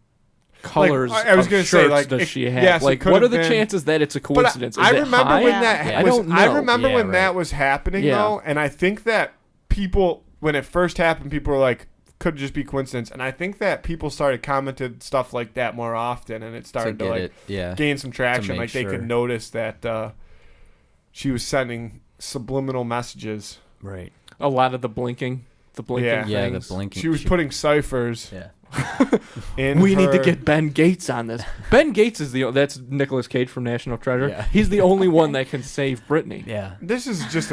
colors I was of gonna shirts say, like, does it- she have? yes, it like, could what are have the been- chances that it's a But coincidence? I Is it remember high? when that Yeah. I was. don't I know. remember Yeah, when right. that was happening Yeah. though, and I think that people, when it first happened, people were like, could just be coincidence, and I think that people started commented stuff like that more often, and it started to get like it, yeah. gain some traction. make Like they sure. could notice that she was sending subliminal messages. Right. A lot of the blinking Yeah. Yeah, the things. blinking. She was putting ciphers Yeah. in. We need to her- get Ben Gates on this. Ben Gates is that's Nicolas Cage from National Treasure. Yeah. He's the only one that can save Britney. Yeah. This is just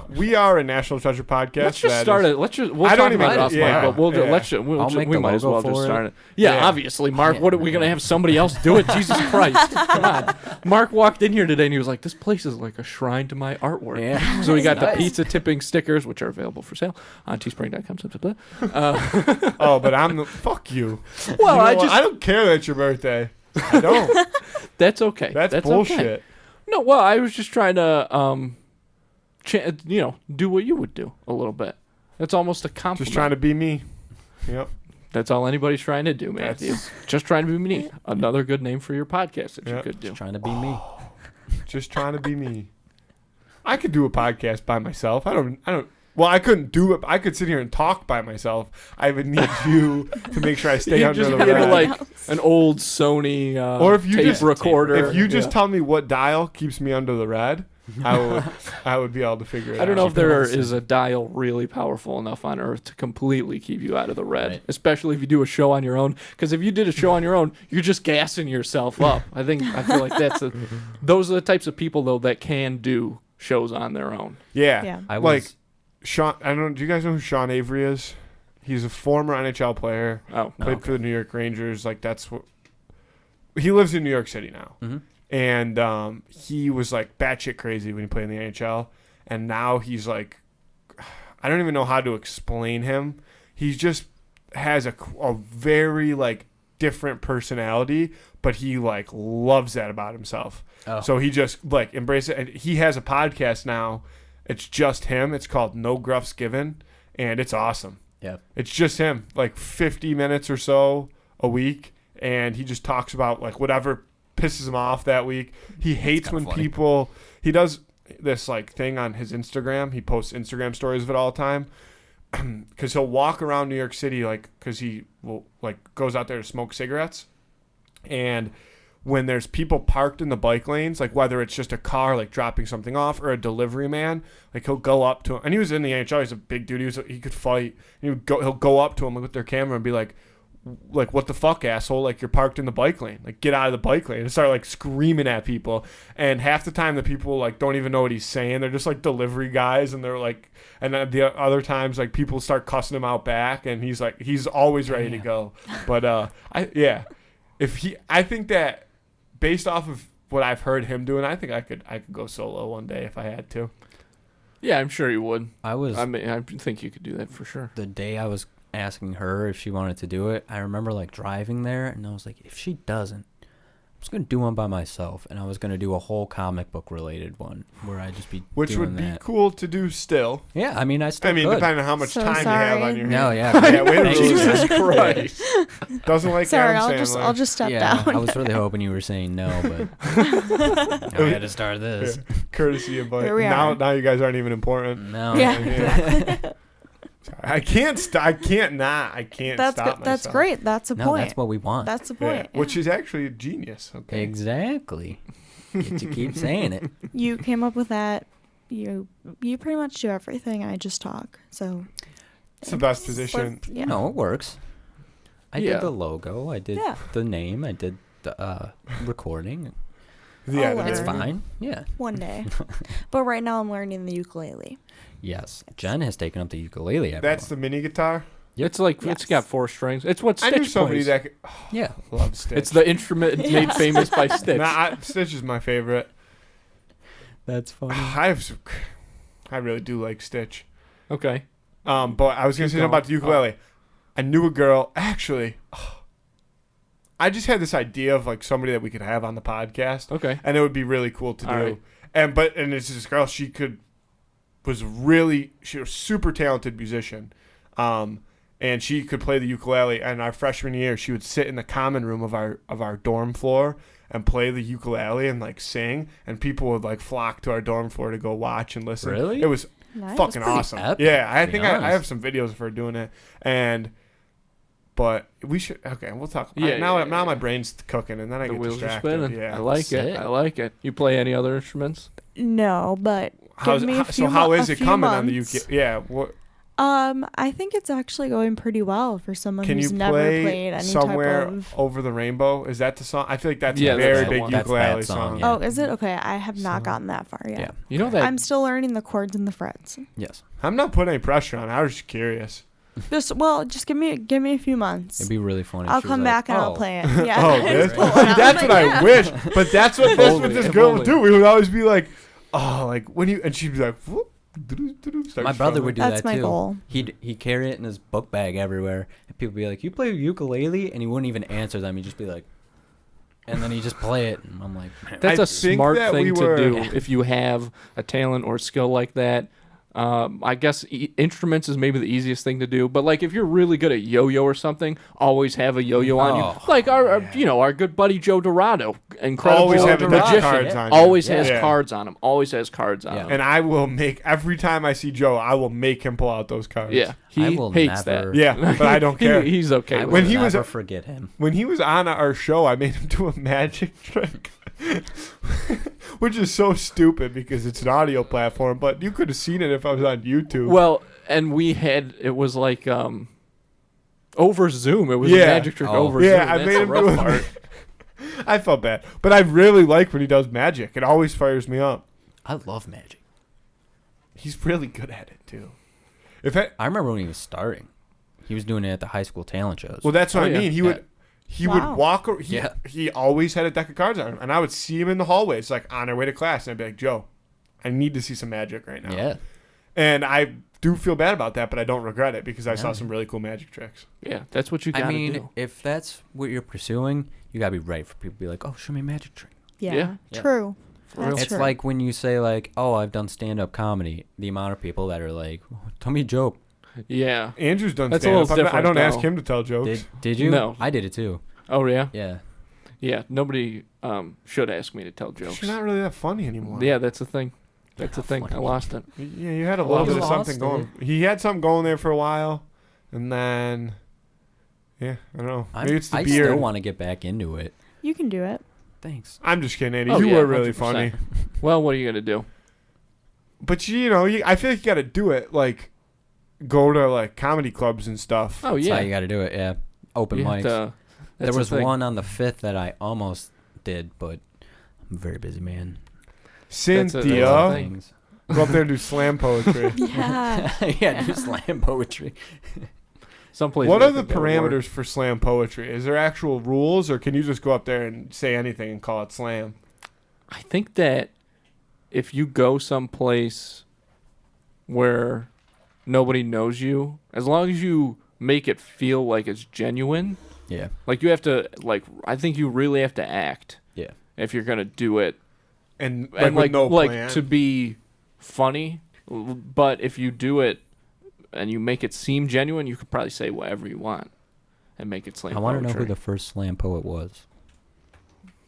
we are a National Treasure podcast. Let's just that start is- it. Let's just. We'll I talk don't about even- it off yeah, mic, but we'll do. yeah. Let's. We'll, I'll make we the might as logo well just for it. start it. Yeah, Yeah. obviously, Mark. What are we gonna have somebody else do it? Jesus Christ! Come on. Mark walked in here today and he was like, "This place is like a shrine to my artwork." Yeah. So we got the Nice. pizza tipping stickers, which are available for sale on teespring.com. Blah, blah, blah. Oh, but I'm the fuck you. Well, You know I what? just. I don't care that it's your birthday. I don't. That's okay. That's okay. bullshit. No, well, I was just trying to, do what you would do a little bit. That's almost a compliment. Just trying to be me. Yep. That's all anybody's trying to do, Matthew. Just trying to be me. Another good name for your podcast that you Yep. could do. Trying to be me. Just trying to be me. I could do a podcast by myself. I don't. Well, I couldn't do it. I could sit here and talk by myself. I would need you to make sure I stay You under just the get rad. like an old Sony Or if you tape just- recorder. If you just Yeah. tell me what dial keeps me under the red, I would be able to figure it out. I don't know if there is a dial really powerful enough on Earth to completely keep you out of the red, Right. especially if you do a show on your own. Because if you did a show on your own, you're just gassing yourself up. I feel like those are the types of people though that can do shows on their own. Yeah. Yeah. I was. Like Sean. I don't. Do you guys know who Sean Avery is? He's a former NHL player. Oh, Played for the New York Rangers. Like that's what. He lives in New York City now. Mhm. And he was like batshit crazy when he played in the NHL, and now he's like, I don't even know how to explain him. He just has a very like different personality, but he like loves that about himself. Oh. So he just like embraces it. And he has a podcast now. It's just him. It's called No Gruffs Given, and it's awesome. Yeah. It's just him, like 50 minutes or so a week, and he just talks about like whatever pisses him off that week. He hates when funny. people. He does this like thing on his Instagram. He posts Instagram stories of it all the time, because he'll walk around New York City, like because he will like goes out there to smoke cigarettes, and when there's people parked in the bike lanes, like whether it's just a car like dropping something off or a delivery man, like he'll go up to him, and he was in the NHL. He's a big dude. He could fight. And he'll go up to him with their camera and be like, what the fuck, asshole? Like, you're parked in the bike lane. Like, get out of the bike lane. And start like screaming at people. And half the time the people like don't even know what he's saying. They're just like delivery guys, and they're like, and then the other times like people start cussing him out back, and he's always ready to go. But I think that based off of what I've heard him doing, I think I could go solo one day if I had to. Yeah, I'm sure you would. I think you could do that for sure. The day I was asking her if she wanted to do it, I remember like driving there, and I was like, if she doesn't, I'm just gonna do one by myself. And I was gonna do a whole comic book related one where I just be which doing would be that. Cool to do still. Yeah, I mean, could. Depending on how much time you have on your hands. No, yeah. Yeah, wait a Thank you. Jesus Christ. Doesn't like Sorry, Adam I'll Sandler. just step Yeah, down. I was really hoping you were saying no, but I had to start this. Yeah. Courtesy of Here we now. are. Now you guys aren't even important. No. Yeah. I can't stop. I can't That's stop myself. that's great. That's the No, point. that's what we want. That's the Yeah, point. Yeah. which is actually a genius. Okay. Exactly. Get to keep saying it. You came up with that. You pretty much do everything. I just talk. So It's the best position. Yeah. No, it works. I Yeah. did the logo. I did Yeah. the name. I did the recording. Yeah, I'll It's learn. fine. Yeah. One day. But right now I'm learning the ukulele. Yes. Jen has taken up the ukulele. That's the mini guitar. It's like Yes. it's got 4 strings. It's what I knew Stitch somebody plays. that could, yeah. love Stitch. It's the instrument made famous by Stitch. Stitch is my favorite. That's funny. I really do like Stitch. Okay. But I was gonna Keep say something about the going. ukulele. I knew a girl. Actually, I just had this idea of like somebody that we could have on the podcast, Okay. and it would be really cool to do. All right. And it's this girl. She was a super talented musician, and she could play the ukulele. And our freshman year, she would sit in the common room of our dorm floor and play the ukulele and like sing, and people would like flock to our dorm floor to go watch and listen. Really? It was Nice. fucking pretty awesome. epic, Yeah, I to be think I honest. have some videos of her doing it, but we should. Okay, we'll talk. Yeah, now yeah, my brain's cooking, and then I The get wheels are distracted. spinning. Yeah. I like it. Sick. I like it. You play any other instruments? No, but give me a few how is a it few coming on the months. UK? Yeah. What I think it's actually going pretty well for someone can who's you never play played any somewhere type of. over the rainbow? Is that the song? I feel like that's Yeah, a that's very that big one. That's that ukulele song, song. yeah. Oh, is it? Okay, I have not gotten that far yet. Yeah. You know that I'm still learning the chords and the frets. Yes. I'm not putting any pressure on. I was just curious. Just give me a few months. It'd be really funny. if I'll she was come like, back and I'll "Oh, play it. Yeah. Oh, Just this, pull one out. that's I'm what like, I yeah. wish. But that's what only, this if girl only. would do. We would always be like, oh, like when you, and she'd be like, whoop, start My brother would do That's that my too. goal. He'd carry it in his book bag everywhere, and people would be like, "You play ukulele?" And he wouldn't even answer them. He'd just be like, and then he'd just play it, and I'm like, man. That's I a think smart that thing we to were- do if you have a talent or skill like that. I guess instruments is maybe the easiest thing to do, but like if you're really good at yo-yo or something, always have a yo-yo on Oh, you. Like our good buddy Joe Dorado, incredible Always have the magician, cards on you. always has Yeah. cards on him. Always has cards on Yeah. him. And I will make, every time I see Joe, I will make him pull out those cards. Yeah, he I will hates never- that. Yeah, but I don't care. He's okay. I with will When he was never a- forget him. When he was on our show, I made him do a magic trick. Which is so stupid because it's an audio platform, but you could have seen it if I was on YouTube. Well, and it was like over Zoom. It was a Yeah. magic trick Oh. over yeah, Zoom. I That's made the him rough do it. part. I felt bad, but I really like when he does magic. It always fires me up. I love magic. He's really good at it too. I remember when he was starting. He was doing it at the high school talent shows. Well, that's what Oh, I yeah. mean. He Yeah. would Wow. walk. Yeah. He always had a deck of cards on him, and I would see him in the hallways, like on our way to class, and I'd be like, Joe, I need to see some magic right now. yeah. And I do feel bad about that, but I don't regret it because I saw Yeah. some really cool magic tricks. Yeah, that's what you got I to mean, do. if that's what you're pursuing, you gotta be ready for people to be like, "Oh, show me a magic trick." Yeah. Yeah. True. real. That's It's true. like when you say like, "Oh, I've done stand-up comedy." The amount of people that are like, "Tell me a joke." Yeah. Andrew's done That's a stand-up. little I don't different, ask though. him to tell jokes. Did you? No. I did it too. Oh yeah. Yeah. Yeah. Nobody should ask me to tell jokes. You're not really that funny anymore. Yeah, that's the thing. That's the Not thing. I funny. lost it. Yeah, you had a little Lost bit of it. something going. He had something going there for a while, and then, yeah, I don't know. Maybe it's the I beard. still want to get back into it. You can do it. Thanks. I'm just kidding, Andy. Oh, You yeah, were really 100%. funny. Well, what are you gonna do? But I feel like you got to do it. Like, go to like comedy clubs and stuff. Oh That's yeah, how you got to do it. Yeah. Open You have mics. to- There that's was the thing. one on the 5th that I almost did, but I'm a very busy man. Cynthia, thing. Things. go up there and do slam poetry. Yeah. Yeah, do slam poetry. Some places. What I are the think that would work. parameters for slam poetry? Is there actual rules, or can you just go up there and say anything and call it slam? I think that if you go someplace where nobody knows you, as long as you make it feel like it's genuine, Yeah. like you have to, like, I think you really have to act. Yeah. If you're gonna do it, And and with no like plan. to be funny, but if you do it and you make it seem genuine, you could probably say whatever you want and make it slam I want to know poetry. who the first slam poet was.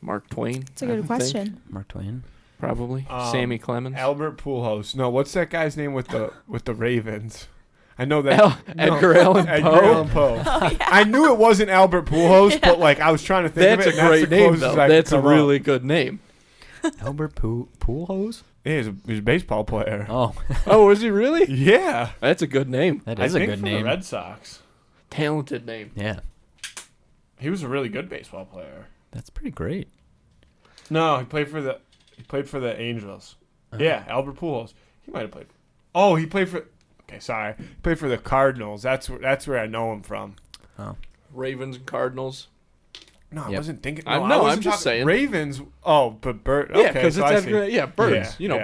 Mark Twain. It's a I good would question. think, Mark Twain. probably Sammy Clemens. Albert Pujols. No, what's that guy's name with the Ravens? I know that. Edgar Allan Edgar Poe. Allan Poe. I knew it wasn't Albert Pujols, but like I was trying to think That's of it. a and great that's the name, closest though. I could That's a come up. really good name. Albert Pujols? Yeah, he's a baseball player. Oh, Oh, is he really? Yeah, That's a good name. that I is a think good for name. the Red Sox. Talented name. Yeah, He was a really good baseball player. that's pretty great. No, he played for the Angels. Yeah, Albert Pujols. He might have played. Oh, he played for. Okay, sorry. He played for the Cardinals. That's where I know him from. Ravens and Cardinals. No, I Yep. wasn't thinking. I No, know, I I'm wasn't just talking- saying. Ravens. Oh, but bird. Yeah, Okay, because so it's I see. birds. Yeah, Birds. We Not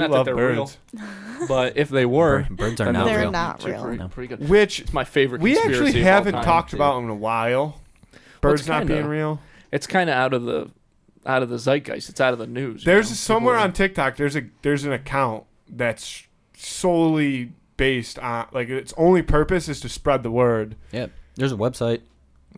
love that they're birds. real, but if they were, Birds are then not They're real. not They're real. Pretty, No. pretty good. Which It's my favorite. we conspiracy actually of all haven't time, talked too. about in a while. Well, Birds it's not being kinda- real. It's kind of out of the zeitgeist. It's out of the news. There's you know? somewhere People- on TikTok. There's an account that's solely based on like its only purpose is to spread the word. Yeah, there's a website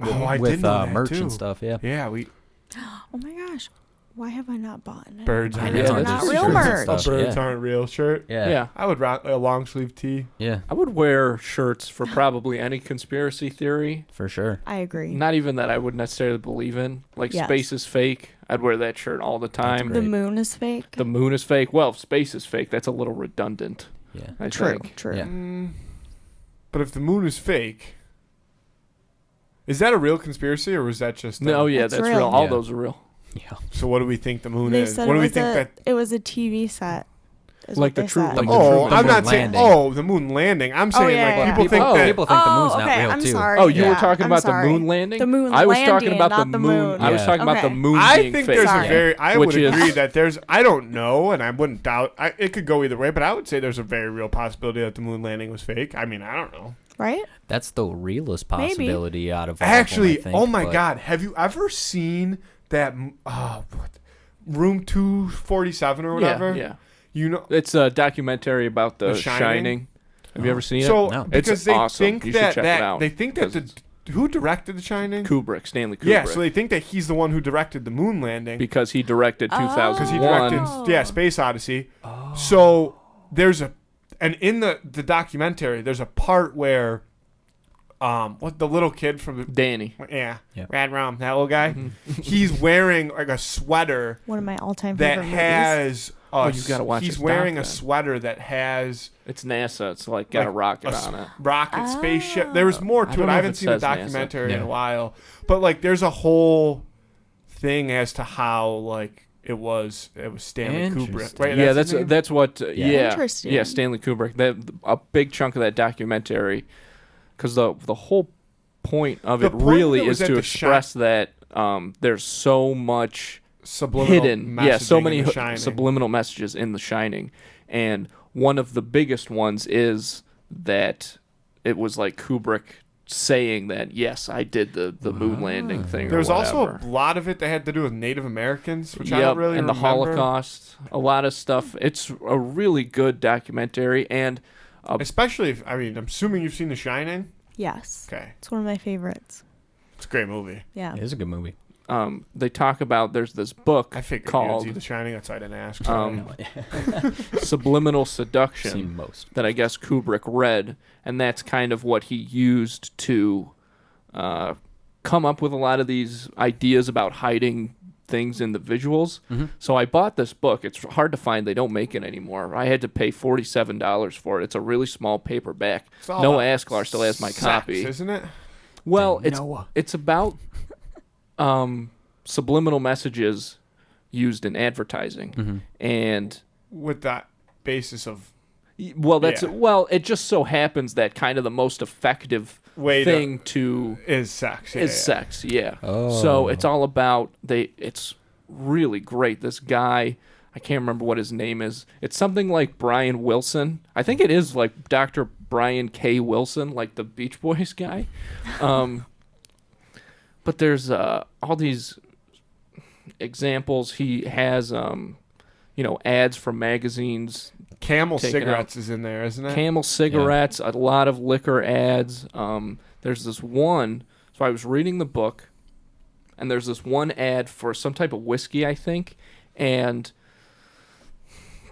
Oh, I with did know that merch too. and stuff. Yeah. Yeah, we Oh my gosh. Why have I not bought it? birds I aren't know, real. there's not shirts real and merch. stuff, Birds yeah. aren't real shirt. Yeah. Yeah, I would rock a long sleeve tee. Yeah, I would wear shirts for probably any conspiracy theory. for sure. I agree. Not even that I would necessarily believe in. Like Yes. space is fake. I'd wear that shirt all the time. great. The moon is fake. The moon is fake. Well, if space is fake, that's a little redundant. Yeah. I True. think. True. Yeah. But if the moon is fake, is that a real conspiracy or was that just No, yeah, That's that's real. real. All Yeah. those are real. Yeah. So what do we think the moon They is? said What it do we was think it was a TV set. is Like what the they true- said. like the Oh, Truman I'm not moon saying. landing. Oh, the moon landing. I'm saying yeah, like yeah. people think that. People think the moon's oh, not okay. real I'm too. sorry. Oh, you were Yeah, talking I'm about sorry. the moon landing? The moon I was talking landing, about not the the moon. moon. I was Yeah. talking about the Okay. moon I being think fake. there's Sorry. a very. I Which would is- agree that there's. I don't know, and I wouldn't doubt. It could go either way, but I would say there's a very real possibility that the moon landing was fake. I mean, I don't know. Right? That's the realest Maybe. possibility out of all of them, I Actually, think, oh my but- God, have you ever seen that? Room 247 or whatever. Yeah. You know. It's a documentary about The The Shining? Shining. Have you ever seen So it? No. because It's they awesome. think You should that check it out, they think that 'cause who directed The Shining? Kubrick, Stanley Kubrick. Yeah, so they think that he's the one who directed the moon landing because he directed Oh. 2001. because he directed Space Odyssey. So there's and in the documentary there's a part where what the little kid from the Danny. yeah, Yep. Rad Rum, that little guy, Mm-hmm. he's wearing like a sweater One of my all-time that favorite movies. has you gotta watch he's this wearing doc, a then. sweater that has It's NASA. It's like got a like rocket a on it. rocket spaceship. There was more I to don't it. know I if haven't it seen the says NASA. documentary in Yeah. a while, but like there's a whole thing as to how like it was Stanley Kubrick. Interesting. Right? Yeah, his name? that's what. Yeah, Interesting. yeah, Stanley Kubrick. That a big chunk of that documentary, because the whole point of The it point really of it was is that to the express that there's so much subliminal hidden, so messaging many in The Shining. subliminal messages in The Shining, and one of the biggest ones is that it was like Kubrick saying that yes, I did the moon landing thing. There was or also whatever. a lot of it that had to do with Native Americans, which I Yep, don't really and the remember. Holocaust, a lot of stuff. It's a really good documentary, and Especially if I'm assuming you've seen The Shining. Yes. Okay, It's one of my favorites. it's a great movie. Yeah. It is a good movie. they talk about there's this book I figured called you'd see The Shining. That's why I didn't ask. Sorry. Subliminal Seduction Seen most. that I guess Kubrick read, and that's kind of what he used to come up with a lot of these ideas about hiding things in the visuals. Mm-hmm. So I bought this book. It's hard to find. They don't make it anymore. I had to pay $47 for it. It's a really small paperback. Noah Asklar still has my copy. Isn't it? Well, Noah. it's about subliminal messages used in advertising, and With that basis of well, that's Yeah. well. It just so happens that kind of the most effective way thing to is sex. is sex. Yeah. Oh. So it's all about It's really great. This guy, I can't remember what his name is. It's something like Brian Wilson. I think it is like Dr. Brian K. Wilson, like the Beach Boys guy. But there's all these examples. He has ads from magazines. Camel Taken cigarettes is in there, isn't it? Camel cigarettes, a lot of liquor ads. There's this one. So I was reading the book, and there's this one ad for some type of whiskey, I think, and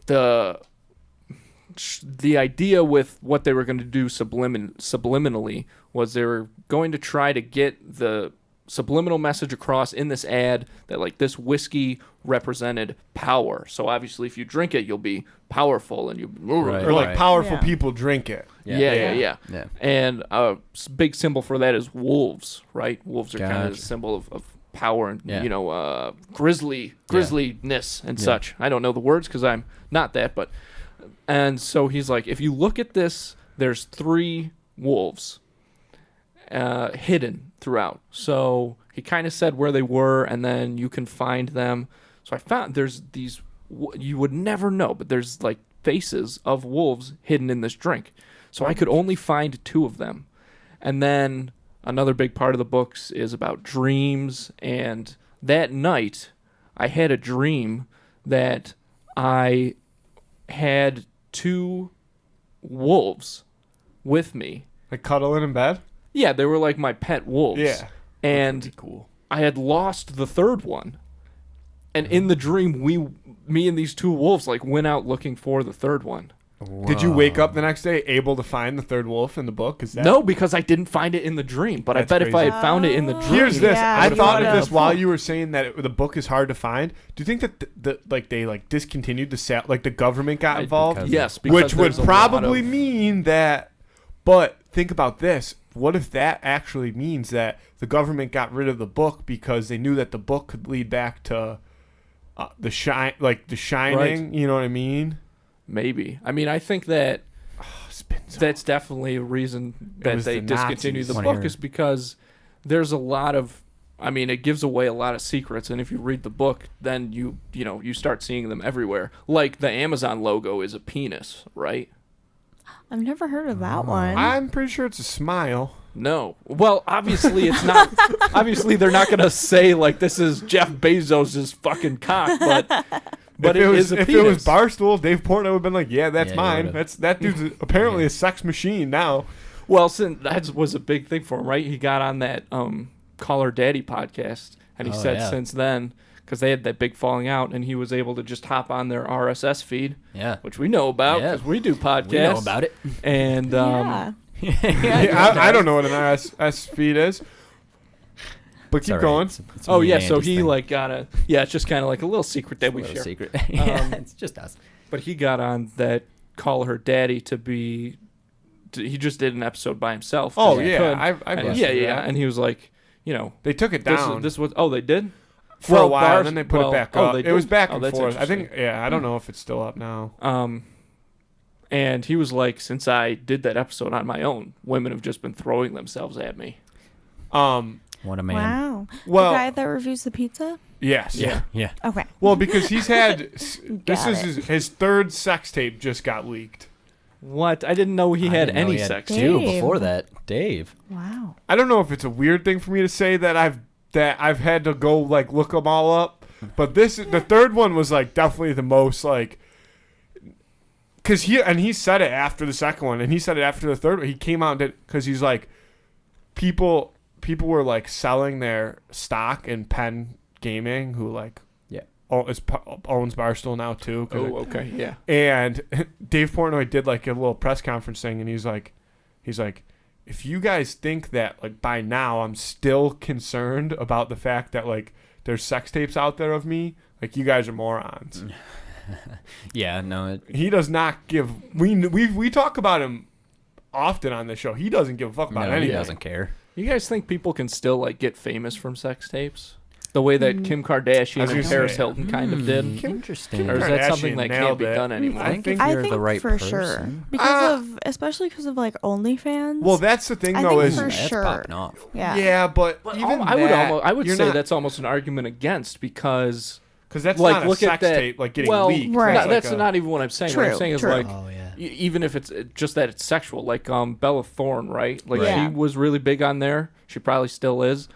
the idea with what they were going to do subliminally was they were going to try to get the subliminal message across in this ad that like this whiskey represented power. So obviously if you drink it, you'll be powerful and you Right. Or like Right. powerful Yeah. people drink it. Yeah. Yeah. And a big symbol for that is wolves, right? Wolves are kind of a Gotcha. symbol of power and Yeah. grisliness and Yeah. such. I don't know the words because I'm not that, but and so he's like, if you look at this, there's 3 wolves hidden throughout. So he kind of said where they were, and then you can find them. So I found there's these you would never know, but there's like faces of wolves hidden in this drink. So I could only find 2 of them. And then another big part of the books is about dreams. And that night, I had a dream that I had 2 wolves with me. Like cuddling in bed. Yeah, they were like my pet wolves. Yeah. And Cool. I had lost the 3rd one. And in the dream, me and these 2 wolves like went out looking for the 3rd one. Did you wake up the next day able to find the 3rd wolf in the book? Is that No, because I didn't find it in the dream. But I That's bet if I crazy. had found it in the dream, Here's this. Yeah, I you thought of would've. this while you were saying that the book is hard to find. Do you think that they discontinued the sale, like the government got involved? because- yes, because Which would there's a lot probably of- mean that. But think about this. What if that actually means that the government got rid of the book because they knew that the book could lead back to the Shining? Right. You know what I mean? maybe. I mean, I think that that's definitely a reason that was they the discontinued the Nazis. book is because there's a lot of. I mean, it gives away a lot of secrets, and if you read the book, then you start seeing them everywhere. Like the Amazon logo is a penis, right? I've never heard of that one. I'm pretty sure it's a smile. No. Well, obviously it's not. Obviously, they're not gonna say like this is Jeff Bezos' fucking cock, but if it it was, is a if penis. it was Barstool, Dave Portnoy would have been like, "Yeah, that's Yeah, he mine. would've. That dude's apparently a sex machine now." Well, since that was a big thing for him, right? He got on that Call Her Daddy podcast, and he Oh, said yeah. since then, because they had that big falling out, and he was able to just hop on their RSS feed, Yeah. which we know about Yeah. because we do podcasts. We know about it. And yeah. Yeah, I don't know what an RSS feed is, but It's keep all right. going. It's oh me yeah, and so Andy's he thing. like got a it's just kind of like a little secret that we Little share. secret. Yeah, it's just us. But he got on that Call Her Daddy he just did an episode by himself. 'cause Oh he yeah, could. I've And listened yeah, to yeah, that. and he was like, They took it down this was they did for a while, and then they put it back up. they It was did? back Oh, and that's forth. I think. interesting. Yeah, I don't know if it's still up now. And he was like, since I did that episode on my own, women have just been throwing themselves at me. What a man. Wow. Well, the guy that reviews the pizza? yes. Yeah. Yeah. Okay. Well, because he's had this Got is it. his 3rd sex tape just got leaked. What? I didn't know he I had didn't know any he had sex. Dave. two before that. Dave. Wow. I don't know if it's a weird thing for me to say that I've had to go like look them all up, but the 3rd one was like definitely the most like, because he said it after the 2nd one, and he said it after the 3rd one. He came out and did, because he's like, people were like selling their stock in Penn Gaming, who like owns Barstool now too. Oh, okay, yeah. And Dave Portnoy did like a little press conference thing, and he's like, if you guys think that like by now I'm still concerned about the fact that like there's sex tapes out there of me, like, you guys are morons. Yeah, no. He does not give. We talk about him often on the show. He doesn't give a fuck about anything. He doesn't care. You guys think people can still like get famous from sex tapes? The way that Kim Kardashian and Paris Hilton kind of did? Interesting. Or is that Kardashian something that can't nailed be it. done anymore? I think if I you're think the right for person. sure because especially because of like OnlyFans. Well, that's the thing, I though, think is for That's sure. popping off. Yeah. but even I would you're say not- that's almost an argument against because because that's like not a look at sex that tape like getting well, leaked. Right. no, That's that's like not even what I'm saying. What I'm True, saying is true. like Oh yeah. even if it's just that it's sexual, like Bella Thorne, right? Like Yeah. she was really big on there. She probably still is.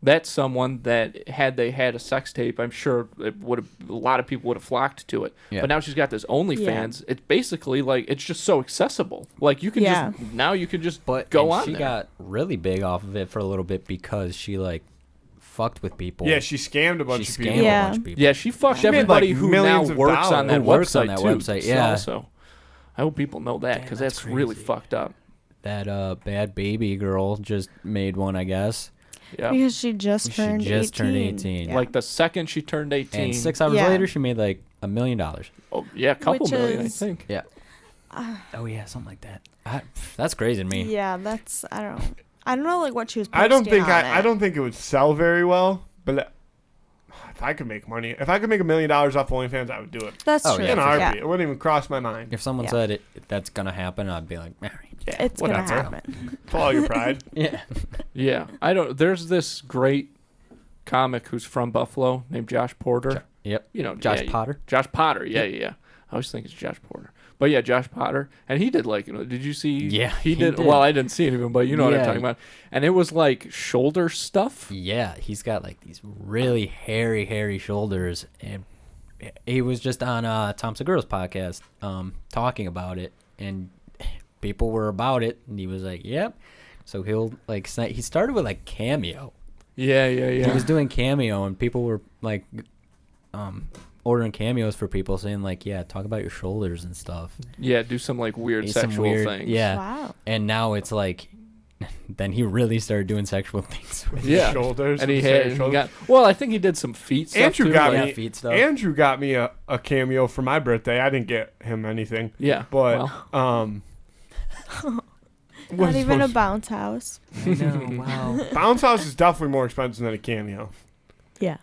That's someone that had they had a sex tape, I'm sure it would have a lot of people would have flocked to it. Yeah. But now she's got this OnlyFans. It's basically like it's just so accessible. Like you can Yeah. just now you can just But go and on she there. got really big off of it for a little bit because she like fucked with people. Yeah, she scammed a bunch she of scammed people. Yeah. a bunch of people. Yeah, she fucked She made, everybody like, who now millions of works on that dollars. Who works website on that too. website, yeah. So I hope people know that because Damn, that's that's really crazy. fucked up. That bad baby girl just made one, I guess. Yeah. Because she just turned 18. Yeah. Like the second she turned 18. And 6 hours Yeah. later, she made like $1 million. Oh yeah, a couple Which million, is- I think. Yeah. Oh yeah, something like that. That's crazy to me. Yeah, that's I don't know like what she was posting I don't think on I it. don't think it would sell very well, but if I could make money, if I could make $1 million off OnlyFans, I would do it. That's Oh, true. yeah, In a for heartbeat. It wouldn't even cross my mind. If someone Yeah. said that's gonna happen, I'd be like, all right. Yeah, It's gonna whatever. happen. Follow your pride. Yeah. Yeah. I don't there's this great comic who's from Buffalo named Josh Porter. Yep. You know, Josh yeah, Potter. Josh Potter. Yeah. I always think it's Josh Porter. But yeah, Josh Potter. And he did like, did you see? Yeah, He he did. did. Well, I didn't see anything, but you know what I'm Yeah. talking about. And it was like shoulder stuff. Yeah, he's got like these really hairy shoulders, and he was just on Tom Segura's podcast, talking about it, and people were about it, and he was like, "Yep." So he'll like he started with like Cameo. Yeah. He was doing Cameo, and people were like, ordering cameos for people, saying like, "Yeah, talk about your shoulders and stuff." Yeah, do some like weird Some sexual weird- things. Yeah. Wow. And now it's like, then he really started doing sexual things. with Yeah. Shoulders. And he say had he shoulders. got well, I think he did some feet stuff Andrew too, got like- me. Yeah, feet stuff. Andrew got me a cameo for my birthday. I didn't get him anything, Yeah. but well, Not even a bounce house. I know. Wow. bounce house is definitely more expensive than a cameo. Yeah.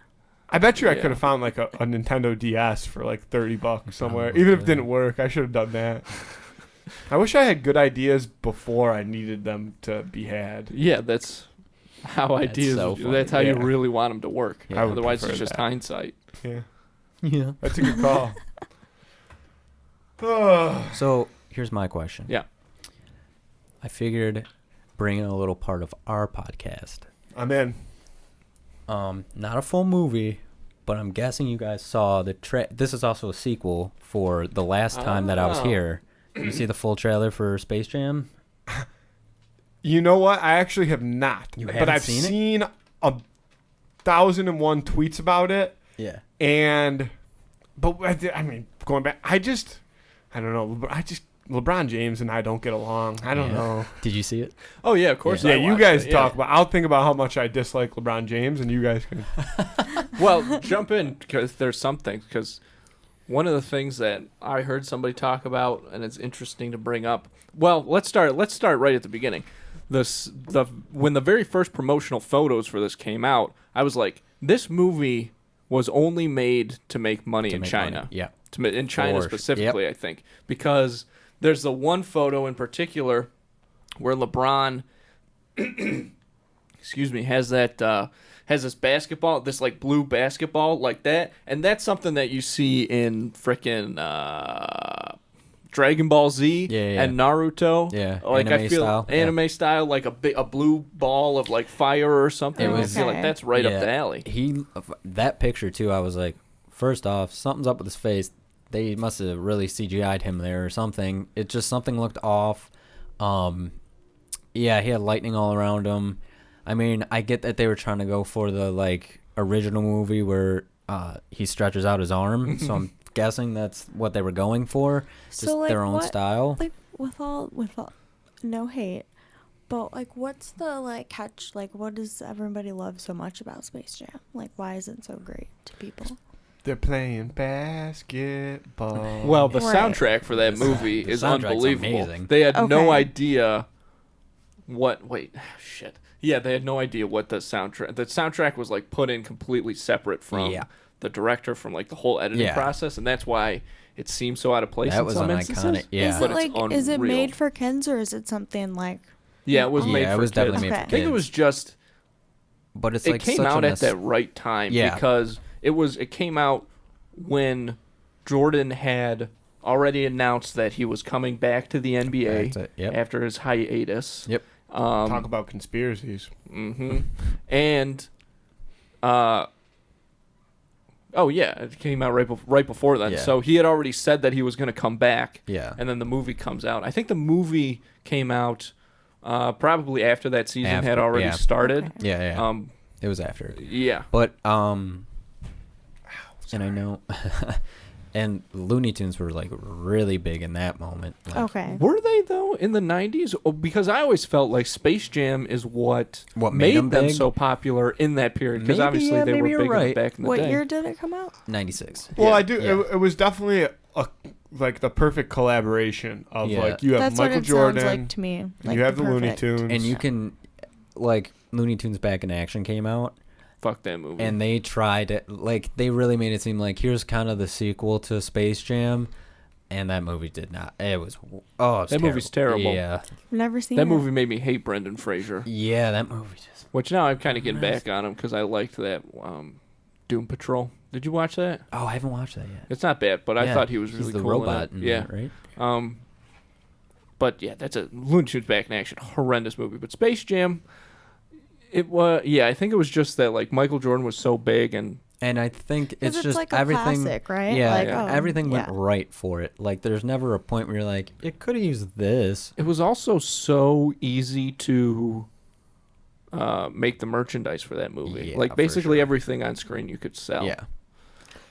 I bet you I Yeah. could have found like a Nintendo DS for like $30 somewhere. Probably Even if it could. didn't work, I should have done that. I wish I had good ideas before I needed them to be had. yeah, that's how ideas. so funny. That's how you Yeah. really want them to work. Yeah. I would Otherwise, prefer it's just that. hindsight. Yeah, Yeah. that's a good call. Ugh. So here's my question. Yeah. I figured bring in a little part of our podcast. I'm in. Not a full movie, but I'm guessing you guys saw the this is also a sequel for the last time that I was Oh. here. Did you see the full trailer for Space Jam? You know what? I actually have not. You but haven't I've seen it? seen 1,001 tweets about it. Yeah. I mean, going back, I don't know. LeBron James and I don't get along. I don't Yeah. know. Did you see it? Oh yeah, of course. Yeah, I you watched guys it, talk about. I'll think about how much I dislike LeBron James, and you guys can. Well, jump in because there's something. Because one of the things that I heard somebody talk about, and it's interesting to bring up. Well, let's start right at the beginning. When the very first promotional photos for this came out, I was like, this movie was only made to make money in make China. money. Yeah. In China sure. specifically, I think, because there's the one photo in particular where LeBron, excuse me, has this basketball, this like blue basketball like that, and that's something that you see in frickin' Dragon Ball Z Yeah. and Naruto. Yeah, like I anime feel style, yeah. anime style, like a blue ball of like fire or something. It I was- feel like that's right up Yeah. the alley. That picture too, I was like, first off, something's up with his face. They must have really CGI'd him there or something. It just something looked off. Yeah, he had lightning all around him. I mean, I get that they were trying to go for the like original movie where he stretches out his arm, so I'm guessing that's what they were going for. Just So, like, their own what- style. Like with all no hate, But like, what's the like catch? Like, what does everybody love so much about Space Jam? Like, why is it so great to people? They're playing basketball. Well, the Right. soundtrack for that movie The is soundtrack's unbelievable. amazing. They had no Okay. idea what. Wait, shit. Yeah, they had no idea what the soundtrack. The soundtrack was like put in completely separate from Yeah. the director, from like the whole editing Yeah. process, and that's why it seems so out of place. That in was some an instances. iconic. Yeah. Is But it it's like, is it unreal. made for kids or is it something like? Yeah, it was Yeah, made it for was kids. definitely made Okay. for I think it kids. was just But it's it like came such out a at that right time Yeah. because it came out when Jordan had already announced that he was coming back to the NBA That's it, yep. after his hiatus. Yep. Talk about conspiracies. And oh yeah, it came out right before then. Yeah. So he had already said that he was going to come back. Yeah. And then the movie comes out. I think the movie came out probably after that season had After, already yeah. started. Okay. Yeah. It was after. Yeah. But and I know, and Looney Tunes were like really big in that moment. Like, Okay. Were they though in the 90s? Oh, because I always felt like Space Jam is what What made made 'em them big? so popular in that period. Because Maybe, obviously yeah, they were maybe big you're right. back in the What day. year did it come out? 96. Well, Yeah. I do. Yeah. It was definitely like the perfect collaboration of Yeah. like you have That's Michael what it Jordan, sounds like to me. and Like you have the Looney perfect. Tunes, And you can, like, Looney Tunes Back in Action came out, Fuck that movie. and they tried it. Like, they really made it seem like here's kind of the sequel to Space Jam, and that movie did not. It was, it's That movie's terrible. Yeah. I've never seen that it. movie made me hate Brendan Fraser. Yeah, that movie just. Which now I'm kind of getting back on him because I liked that Doom Patrol. Did you watch that? Oh, I haven't watched that yet. It's not bad, but I Yeah, thought he was he's really the cool. robot in in it. Yeah. that, right? But yeah, that's a Looney Tunes Back in Action, horrendous movie. But Space Jam, it was I think it was just that like Michael Jordan was so big and And I think 'Cause it's it's just like a everything. classic, right? Yeah, Like, oh, everything went yeah. right for it. Like, there's never a point where you're like, it could have used this. it was also so easy to make the merchandise for that movie. Yeah, Like for basically sure. everything on screen you could sell. Yeah.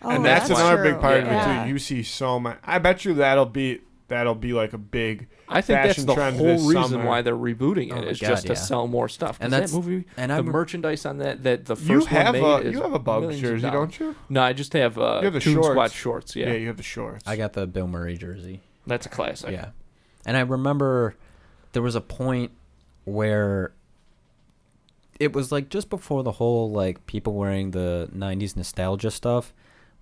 Oh, and that's another big part of it yeah. too. You see so much. I bet you that'll be like a big. I think that's fashion the trend whole this reason summer. why they're rebooting Oh it my is God, just to yeah. sell more stuff. And And that's- that movie, and the I'm- merchandise on that the first You one have made a is you have a Bug millions of jersey, dollars. don't you? No, I just have You have the Toon shorts. Squad shorts. Yeah, you have the shorts. I got the Bill Murray jersey. that's a classic. Yeah. And I remember there was a point where it was like just before the whole like people wearing the 90s nostalgia stuff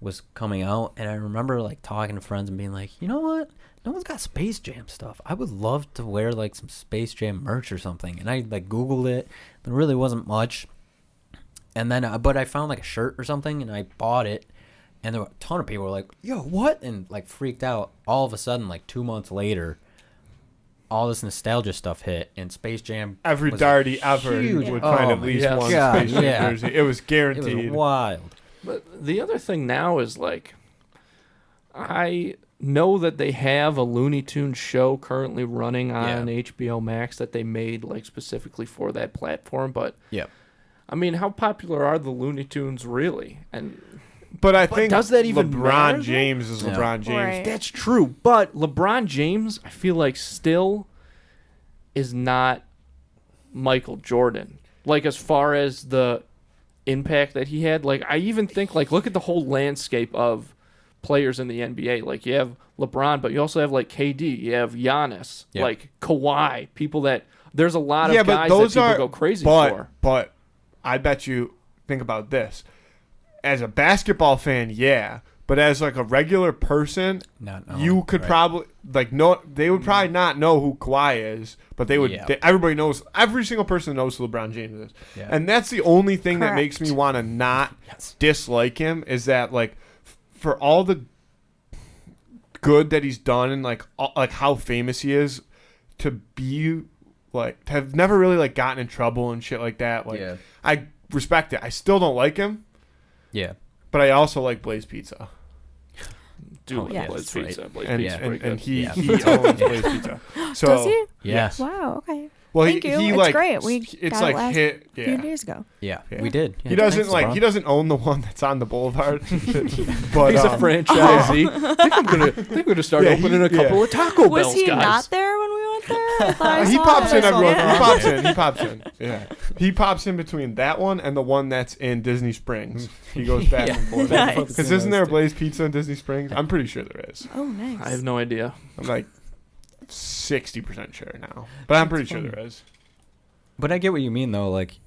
was coming out, and I remember like talking to friends and being like, you know what, no one's got Space Jam stuff. I would love to wear like some Space Jam merch or something. And I like Googled it. There really wasn't much. And then but I found like a shirt or something, and I bought it, and there were a ton of people were like, yo, what, and like freaked out. All of a sudden, like 2 months later, all this nostalgia stuff hit, and Space Jam Every was Darty ever huge. would Oh find at my least God. one God, Space Jam yeah. jersey. It was it guaranteed. was wild. But the other thing now is like, I know that they have a Looney Tunes show currently running on HBO Max that they made like specifically for that platform. But Yep. I mean, how popular are the Looney Tunes really? And But I think does that even matter, LeBron though? James is Yeah. LeBron James. Right. that's true. But LeBron James, I feel like still is not Michael Jordan. Like as far as the impact that he had, like I even think like look at the whole landscape of players in the NBA. Like you have LeBron, but you also have like KD, you have Giannis, Yeah. like Kawhi, people that there's a lot Yeah, of but guys those that people are go crazy but, for. But I bet you think about this. As a basketball fan, yeah. But as like a regular person, Not knowing, you could right. probably like know they would probably not know who Kawhi is, but they would. Yeah. Everybody knows. Every single person knows who LeBron James is, Yeah. and that's the only thing that makes Correct. me want to not Yes. dislike him is that like for all the good that he's done and like how famous he is, to be like to have never really like gotten in trouble and shit like that. Like Yeah. I respect it. I still don't like him, Yeah. but I also like Blaze Pizza. Dude, Oh, yes. Blaze Right. Pizza, Blaze And, Pizza's pretty good. and he Yeah. he owns Blaze Pizza. So Does he? Yeah. Wow. Okay. well, Thank he you. It's like great. We it's got like it last hit few yeah. days ago. Yeah. Yeah. We did. He Yeah. doesn't Thanks, like LeBron. he doesn't own the one that's on the boulevard. But He's a franchisee. I think I'm gonna start Yeah, opening a yeah. couple of Taco Was Bells, he guys. not there when we went right there. I thought I He saw pops it. in every once. Yeah. He pops in. He pops in. Yeah. He pops in between that one and the one that's in Disney Springs. He goes back and forth. Nice. Because isn't there a Blaze Pizza in Disney Springs? I'm pretty sure there is. Oh, nice. I have no idea. I'm like 60% sure now, but I'm pretty sure there is. But I get what you mean, though. Like,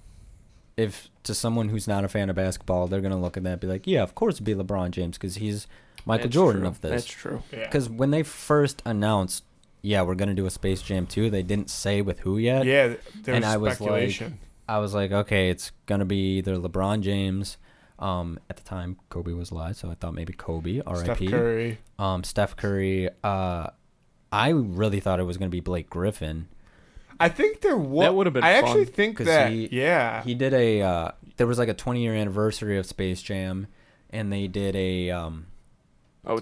if to someone who's not a fan of basketball, they're going to look at that and be like, yeah, of course it'd be LeBron James because he's Michael That's Jordan true. of this. That's true. Yeah. Because when they first announced, yeah, we're going to do a Space Jam 2, they didn't say with who yet. Yeah, there And was I was speculation. I was like, okay, it's going to be either LeBron James. At the time, Kobe was alive, so I thought maybe Kobe, R.I.P. Steph Curry. Steph Curry. I really thought it was going to be Blake Griffin. I think there was. That would have been I fun. actually think 'Cause that. he- Yeah. He did a there was like a 20-year anniversary of Space Jam, and they did a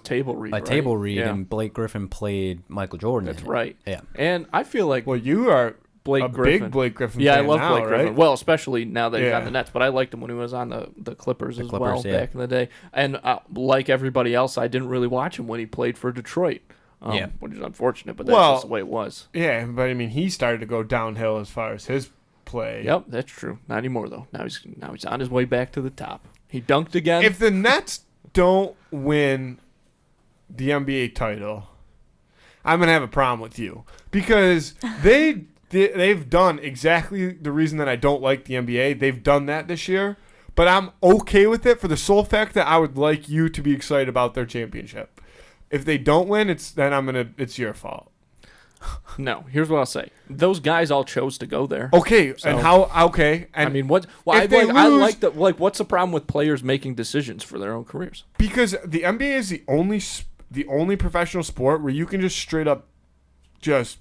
Table read. right? table read, Yeah. and Blake Griffin played Michael Jordan. That's in it. right. Yeah. And I feel like Well, you are Blake a Griffin. big Blake Griffin Yeah, I fan love now, Blake Griffin. right? Well, especially now that he's Yeah. on the Nets, but I liked him when he was on the Clippers as well Clippers, yeah. back in the day. And like everybody else, I didn't really watch him when he played for Detroit. Yeah. Which is unfortunate, but that's Well, just the way it was. Yeah, but I mean, he started to go downhill as far as his play. Yep, that's true. Not anymore though. Now he's on his way back to the top. He dunked again. If the Nets don't win the NBA title, I'm gonna have a problem with you because they've done exactly the reason that I don't like the NBA. They've done that this year, but I'm okay with it for the sole fact that I would like you to be excited about their championship. If they don't win, it's your fault. No, here's what I'll say. Those guys all chose to go there. Okay, So- and how? Okay, and I mean, what? Well, if they I lose- like the what's the problem with players making decisions for their own careers? because the NBA is the only professional sport where you can just straight up just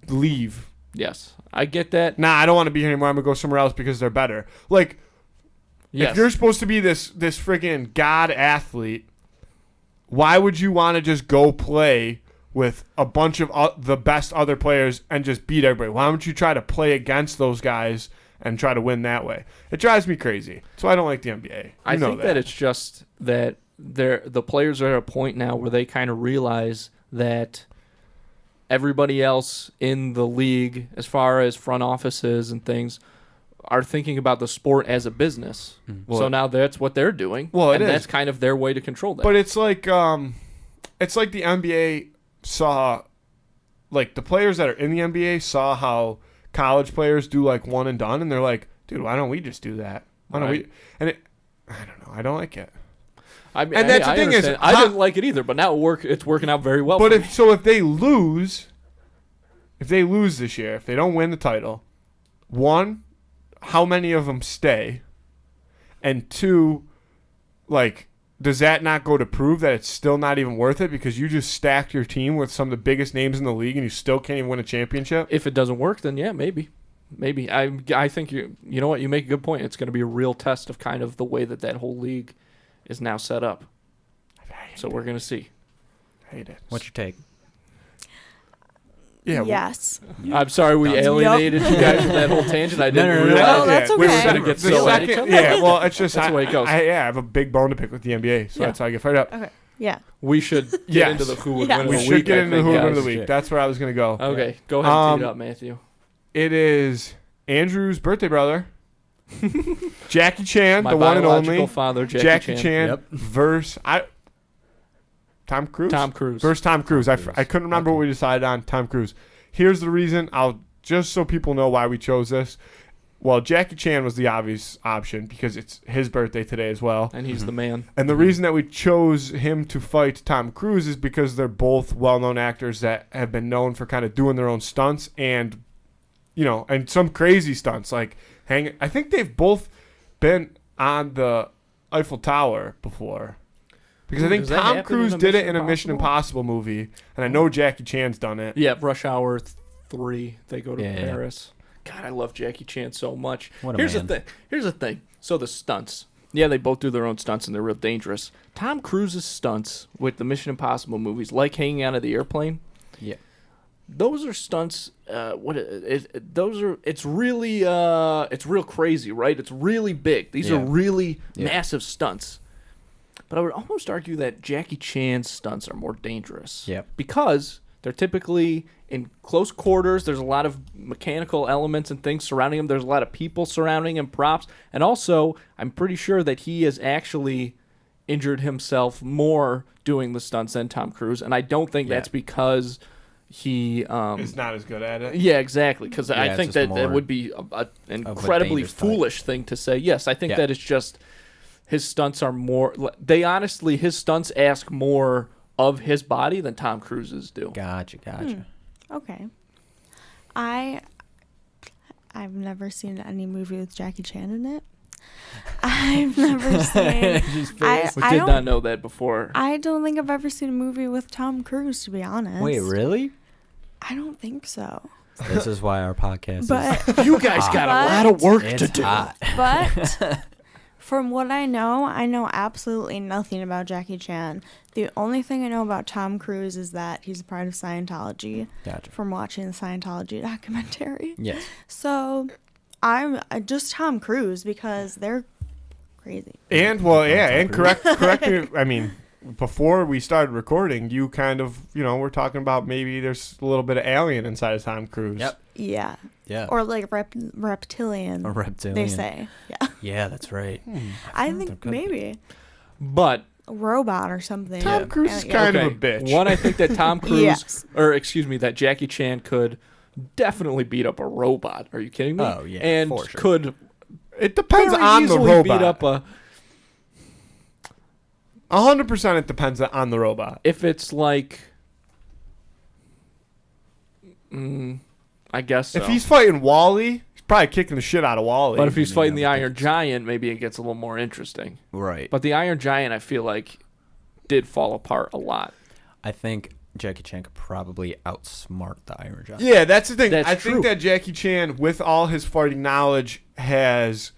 leave. Yes, I get that. Nah, I don't want to be here anymore. I'm gonna go somewhere else because they're better. Like, Yes, if you're supposed to be this freaking god athlete, why would you want to just go play with a bunch of the best other players and just beat everybody? Why don't you try to play against those guys and try to win that way? It drives me crazy. So I don't like the NBA. I You know think that it's just that the players are at a point now where they kind of realize that everybody else in the league, as far as front offices and things, are thinking about the sport as a business. Well, So now that's what they're doing. Well, it and is. that's kind of their way to control that. But it's like the NBA saw, like the players that are in the NBA saw how college players do like one and done, and they're like, dude, why don't we just do that? Why don't Right. we? And I don't know. I don't like it. I mean, and that's the I thing is, understand. I how- didn't like it either, but now it's working out very well. But for me. if they lose this year, if they don't win the title, one, how many of them stay? And two, like, does that not go to prove that it's still not even worth it because you just stacked your team with some of the biggest names in the league and you still can't even win a championship? If it doesn't work, then yeah, maybe. I think you know what, you make a good point. It's going to be a real test of kind of the way that whole league is now set up. So we're going to see. I hate it. What's your take? Yeah. Yes. I'm sorry we Yep. alienated you guys with that whole tangent. I didn't no, no. realize. Oh, that's We were okay. gonna get the so at each second- other. Yeah, well, it's just That's the way it goes. I have a big bone to pick with the NBA, so Yeah. that's how I get fired up. Okay. Yeah. We should get Yes. into the who would Yeah. win We of the should week. get I into think, who would win guys. of the week. That's where I was gonna go. Okay, go ahead and tee it up, Matthew. It is Andrew's birthday brother, Jackie Chan, My the one and biological only father, Jackie Chan Yep. versus Tom Cruise. Tom Cruise. Versus Tom Cruise. I Cruise. couldn't remember Okay. what we decided on. Tom Cruise. Here's the reason. Just so people know why we chose this. Well, Jackie Chan was the obvious option because it's his birthday today as well. And he's the man. And the reason that we chose him to fight Tom Cruise is because they're both well-known actors that have been known for kind of doing their own stunts and, and some crazy stunts. Like, I think they've both been on the Eiffel Tower before. Because I think Does that Tom happen Cruise in a did it Mission in a Mission Impossible movie, and I know Jackie Chan's done it. Yeah, Rush Hour 3. They go to Yeah. Paris. God, I love Jackie Chan so much. What a Here's man. the thing. So the stunts. Yeah, they both do their own stunts and they're real dangerous. Tom Cruise's stunts with the Mission Impossible movies, like hanging out of the airplane. Yeah. Those are stunts. It's real crazy, right? It's really big. These are Yeah. really Yeah. massive stunts. But I would almost argue that Jackie Chan's stunts are more dangerous. Yep. Because They're typically in close quarters. There's a lot of mechanical elements and things surrounding him. There's a lot of people surrounding him, props. And also, I'm pretty sure that he has actually injured himself more doing the stunts than Tom Cruise. And I don't think that's because he is not as good at it. Yeah, exactly. Because I it's think just that would be an incredibly dangerous foolish thing to say. Yes, I think that it's just his stunts are more. They honestly, his stunts ask more of his body than Tom Cruise's do. Gotcha. Okay. I've never seen any movie with Jackie Chan in it. I've never seen. I did not know that before. I don't think I've ever seen a movie with Tom Cruise, to be honest. Wait, really? I don't think so. This is why our podcast But You guys got a lot of work to do. hot. but from what I know absolutely nothing about Jackie Chan. The only thing I know about Tom Cruise is that he's a part of Scientology. Gotcha. From watching the Scientology documentary. Yes. So I'm just Tom Cruise because they're crazy. And and correct me. I mean, before we started recording, you kind of, we're talking about maybe there's a little bit of alien inside of Tom Cruise. Yep. Yeah. Yeah. Or like reptilian. A reptilian. They say. Yeah. Yeah, that's right. I think maybe But a robot or something. Tom Cruise is kind of a bitch. One, I think that Tom Cruise, Yes. that Jackie Chan could definitely beat up a robot. Are you kidding me? Oh, yeah, and for sure. could It depends very on the easily robot. beat up a. 100% it depends on the robot. If it's like, I guess so. If he's fighting Wally, he's probably kicking the shit out of Wally. But if he's fighting the Iron Giant, maybe it gets a little more interesting. Right. But the Iron Giant, I feel like, did fall apart a lot. I think Jackie Chan could probably outsmart the Iron Giant. Yeah, that's the thing. That's I true. think that Jackie Chan, with all his fighting knowledge, has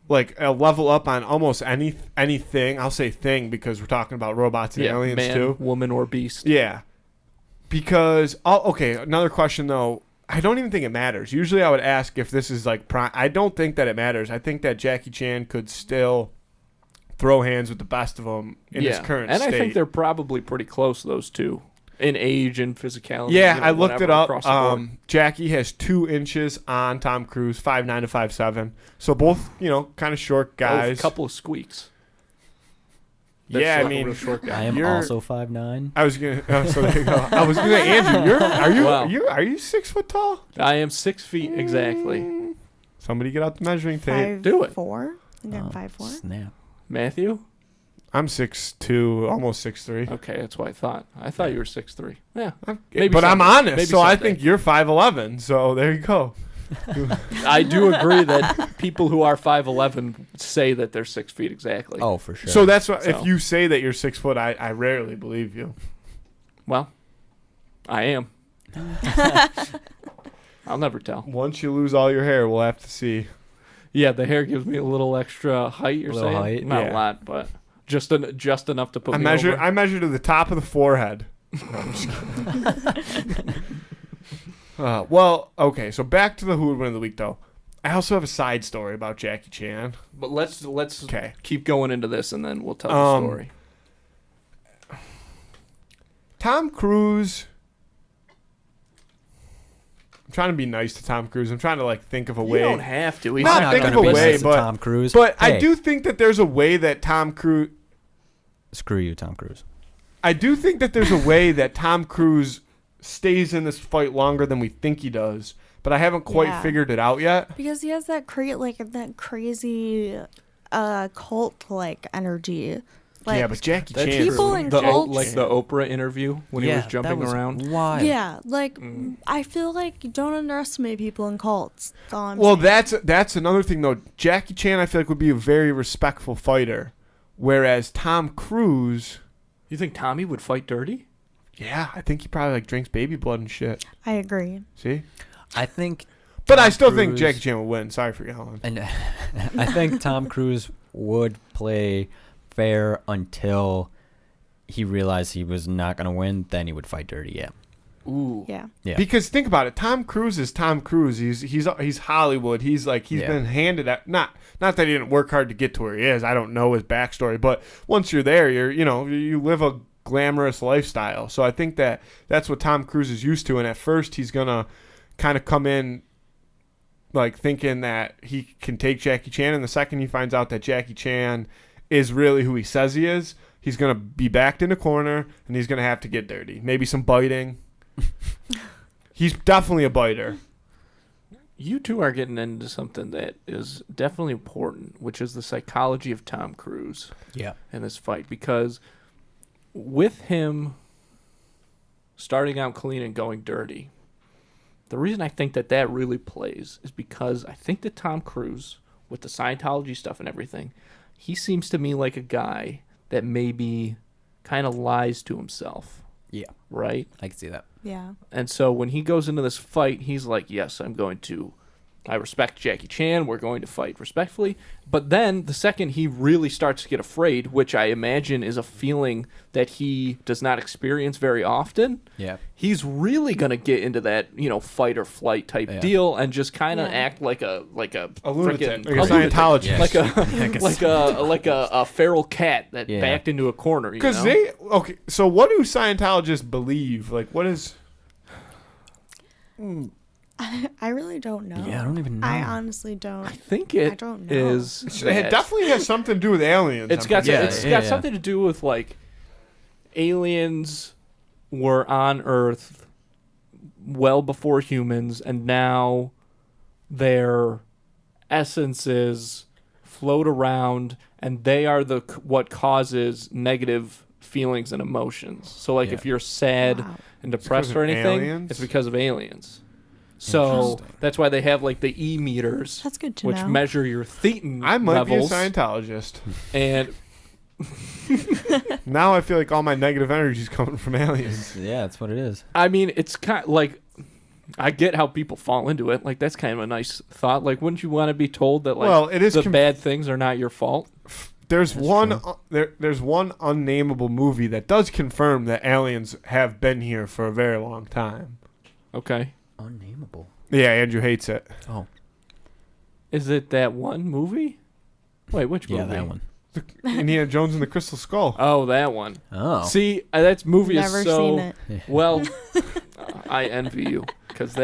like a level up on almost anything. I'll say thing because we're talking about robots and aliens man, too. woman, or beast. Yeah. Because okay, another question though. I don't even think it matters. Usually I would ask if this is like prime. I don't think that it matters. I think that Jackie Chan could still throw hands with the best of them in his current and state. I think they're probably pretty close, those two, in age and physicality. Yeah, I looked it up. across the board. Jackie has 2 inches on Tom Cruise, 5'9" to 5'7". So both, kind of short guys. A couple of squeaks. Yeah, I That's mean, a short guy. I am You're- also 5'9". I was gonna. So there you go. I was gonna, Andrew. Wow. Are you 6 foot tall? I am 6 feet exactly. Somebody get out the measuring tape. Do it. 5'4". I think I'm Oh, 5'4". Snap. Matthew? I'm 6'2", almost 6'3". Okay, that's what I thought. I thought you were 6'3". Yeah. But Maybe I'm someday. honest, Maybe so I someday. think you're 5'11". So there you go. I do agree that people who are 5'11" say that they're 6 feet exactly. Oh, for sure. So that's what. So. If you say that you're 6 foot, I rarely believe you. Well, I am. I'll never tell. Once you lose all your hair, we'll have to see. Yeah, the hair gives me a little extra height, you're Little saying? height, Not yeah. a lot, but just enough to put I me measure. over. I measure to the top of the forehead. No, I'm just kidding. Well, okay. So back to the Who Would Win of the Week, though. I also have a side story about Jackie Chan. But let's Okay. keep going into this, and then we'll tell the story. Tom Cruise. I'm trying to be nice to Tom Cruise. I'm trying to think of a You way. don't have to. He's Not not think going of to a be way, nice to but- Tom Cruise. But I Hey, do think that there's a way that Tom Cruise. Screw you, Tom Cruise. I do think that there's a way that Tom Cruise stays in this fight longer than we think he does, but I haven't quite Yeah. figured it out yet. Because he has that crazy cult energy. Like, Yeah, but Jackie That's Chan. people true. in the cults- like the Oprah interview when he was jumping around. Why? yeah, like Mm. I feel like you don't underestimate people in cults. That's all I'm Well, saying. that's another thing though. Jackie Chan, I feel like would be a very respectful fighter, whereas Tom Cruise, You think Tommy would fight dirty? yeah, I think he probably drinks baby blood and shit. I agree. See, I think, but I Tom still think Cruise- Jackie Chan would win. Sorry for yelling. and I think Tom Cruise would play fair until he realized he was not going to win. Then he would fight dirty. Yeah. Ooh. Yeah. Yeah. Because think about it, Tom Cruise is Tom Cruise. He's Hollywood. He's Yeah. been handed that not that he didn't work hard to get to where he is. I don't know his backstory, but once you're there, you live a glamorous lifestyle. So I think that's what Tom Cruise is used to. And at first, he's gonna kind of come in like thinking that he can take Jackie Chan, and the second he finds out that Jackie Chan is really who he says he is, he's gonna be backed in a corner and he's gonna have to get dirty. Maybe some biting. He's definitely a biter. You two are getting into something that is definitely important, which is the psychology of Tom Cruise in this fight. Because with him starting out clean and going dirty, the reason I think that really plays is because I think that Tom Cruise, with the Scientology stuff and everything, he seems to me like a guy that maybe kind of lies to himself. Yeah. Right? I can see that. Yeah. And so when he goes into this fight, he's like, yes, I respect Jackie Chan. We're going to fight respectfully. But then the second he really starts to get afraid, which I imagine is a feeling that he does not experience very often, he's really going to get into that, fight or flight type deal and just kind of act like a lunatic, freaking like a Scientologist, like a feral cat that backed into a corner. Because so what do Scientologists believe? Like, what is? I really don't know. Yeah, I don't even know. I honestly don't. I think it I don't know. is. It definitely has something to do with aliens. It's got something to do with like aliens were on Earth well before humans, and now their essences float around, and they are what causes negative feelings and emotions. So like if you're sad and depressed or anything, it's because of aliens. So that's why they have like the E meters. That's good to which know. measure your thetan I might levels. be a Scientologist. And now I feel like all my negative energy is coming from aliens. Yeah, that's what it is. I mean, it's kind of like, I get how people fall into it. Like, that's kind of a nice thought. Like, wouldn't you want to be told that like it is the bad things are not your fault? There's there's one unnameable movie that does confirm that aliens have been here for a very long time. Okay. Unnameable. Yeah, Andrew hates it. Oh. Is it that one movie? Wait, which movie? Yeah, that one. Indiana Jones and the Crystal Skull. Oh, that one. Oh. See, that movie Never is so seen it. well. I envy you because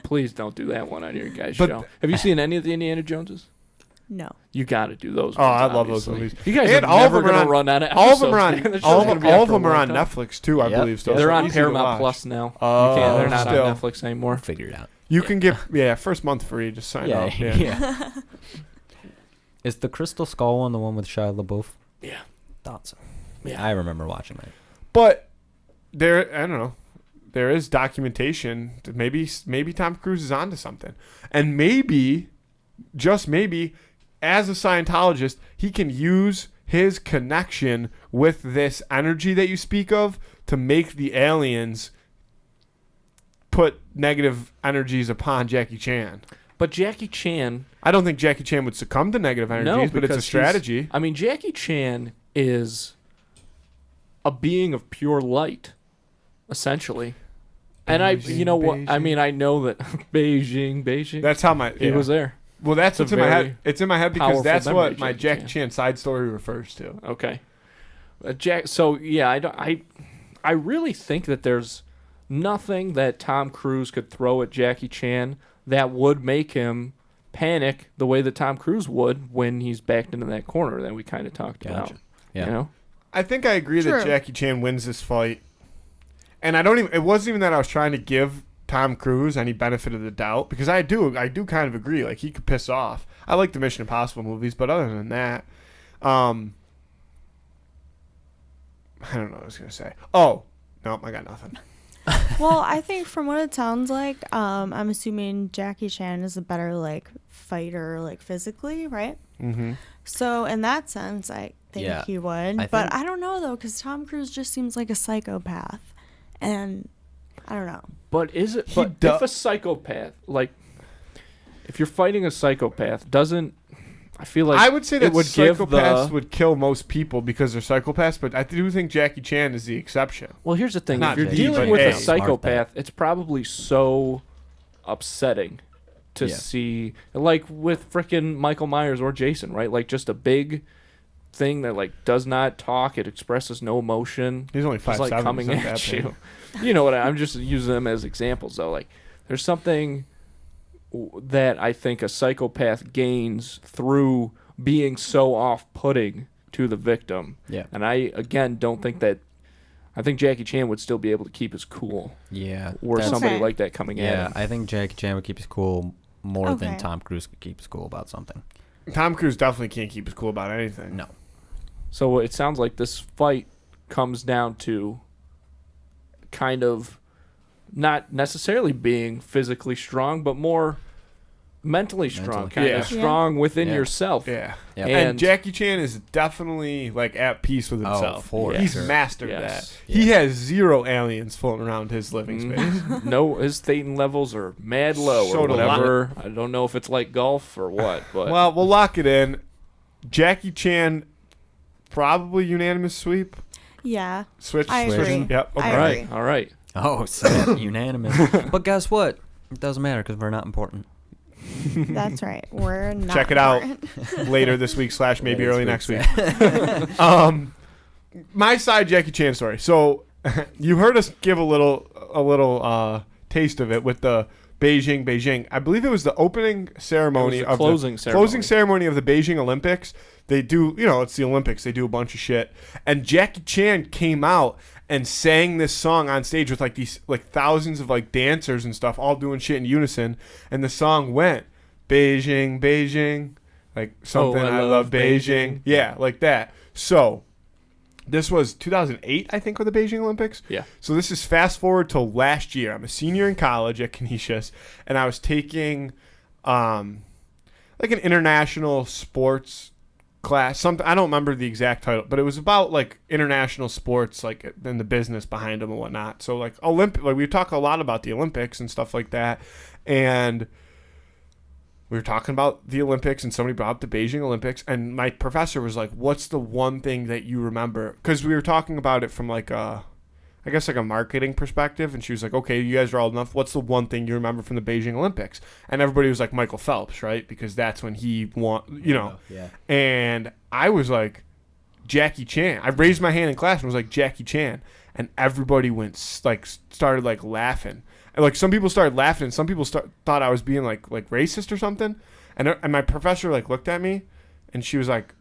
please don't do that one on your guys' But show. Have you seen any of the Indiana Joneses? No. You got to do those. Oh, ones, I love those obviously. movies. You guys And are all of never them are going to on- run out of All of them are episodes, man. on. The show's All gonna of be out for a them are long on time. Netflix too, I Yep. believe. Still, They're So on easy to Paramount watch. Plus now. Oh, They're not still. on Netflix anymore. Figure it out. You can get first month free. Just sign up. Yeah. Is the Crystal Skull one the one with Shia LaBeouf? Yeah. Thought so. Yeah. I remember watching that. But I don't know. There is documentation that maybe Tom Cruise is onto something, and maybe, just maybe, as a Scientologist, he can use his connection with this energy that you speak of to make the aliens put negative energies upon Jackie Chan. But Jackie Chan... I don't think Jackie Chan would succumb to negative energies, but it's a because strategy. I mean, Jackie Chan is a being of pure light, essentially. And you know what? I mean, I know that Beijing. That's how He was there. Well, that's It's what's a in my very head. It's in my head because powerful that's memory, what my Jackie Jackie Chan side story refers to. Okay. So yeah, I really think that there's nothing that Tom Cruise could throw at Jackie Chan that would make him panic the way that Tom Cruise would when he's backed into that corner that we kind of talked about. Yeah. You know? I think I agree True. that Jackie Chan wins this fight. And it wasn't even that I was trying to give Tom Cruise any benefit of the doubt, because I do kind of agree. Like, he could piss off. I like the Mission Impossible movies, but other than that, I don't know what I was going to say. Oh, no, I got nothing. Well, I think from what it sounds like, I'm assuming Jackie Chan is a better like fighter, like physically, right? Mm-hmm. So in that sense, I think he would. But I don't know though, because Tom Cruise just seems like a psychopath, and I don't know. But is it? But if a psychopath, like, if you're fighting a psychopath, I feel like I would say that psychopaths give would kill most people because they're psychopaths, but I do think Jackie Chan is the exception. Well, here's the thing. Not If you're the, dealing but with A. a psychopath, it's probably so upsetting to see, like with frickin' Michael Myers or Jason, right? Like just a big thing that like does not talk. It expresses no emotion. He's only It's 5'7". like coming He's not that at big. you. You know what? I'm just using them as examples though. Like there's something that I think a psychopath gains through being so off-putting to the victim. Yeah. And I again don't think that. I think Jackie Chan would still be able to keep his cool. Yeah. Were that's- somebody Okay. like that coming at Yeah, him. I think Jackie Chan would keep his cool more than Okay. Tom Cruise could keep his cool about something. Tom Cruise definitely can't keep his cool about anything. No. So it sounds like this fight comes down to kind of not necessarily being physically strong, but more mentally strong, Mentally. kind Yeah. of strong within Yeah. yourself. Yeah. Yep. And Jackie Chan is definitely like at peace with himself. for He's sure. mastered Yes. that. He has 0 aliens floating around his living space. No, his Thetan levels are mad low So or do a lot. whatever. I don't know if it's like golf or what, but Well, we'll lock it in. Jackie Chan, probably unanimous sweep. Yeah. Switch. I switch. agree. Yep. Okay. I all right, agree. all right. Oh, snap, unanimous. But guess what? It doesn't matter because we're not important. That's right. We're not. Check it out important. later this week / maybe Later early this next week. My side Jackie Chan story. So you heard us give a little taste of it with the Beijing. I believe it was the opening ceremony It was the of closing the ceremony. closing ceremony of the Beijing Olympics. They do, it's the Olympics. They do a bunch of shit. And Jackie Chan came out and sang this song on stage with like these like thousands of like dancers and stuff all doing shit in unison. And the song went Beijing, like something I I love love Beijing. Beijing. Yeah, like that. So this was 2008, I think, with the Beijing Olympics. Yeah. So this is fast forward to last year. I'm a senior in college at Canisius, and I was taking like an international sports class. Something I don't remember the exact title, but it was about like international sports, like and the business behind them and whatnot. So like like we talk a lot about the Olympics and stuff like that, and we were talking about the Olympics, and somebody brought up the Beijing Olympics, and my professor was like, "What's the one thing that you remember?" Because we were talking about it from like I guess like a marketing perspective, and she was like, "Okay, you guys are old enough. What's the one thing you remember from the Beijing Olympics?" And everybody was like, "Michael Phelps, right? Because that's when he won, Yeah. And I was like, "Jackie Chan." I raised my hand in class and was like, "Jackie Chan," and everybody started like laughing. And like some people started laughing, and some people thought I was being like racist or something. And my professor like looked at me, and she was like,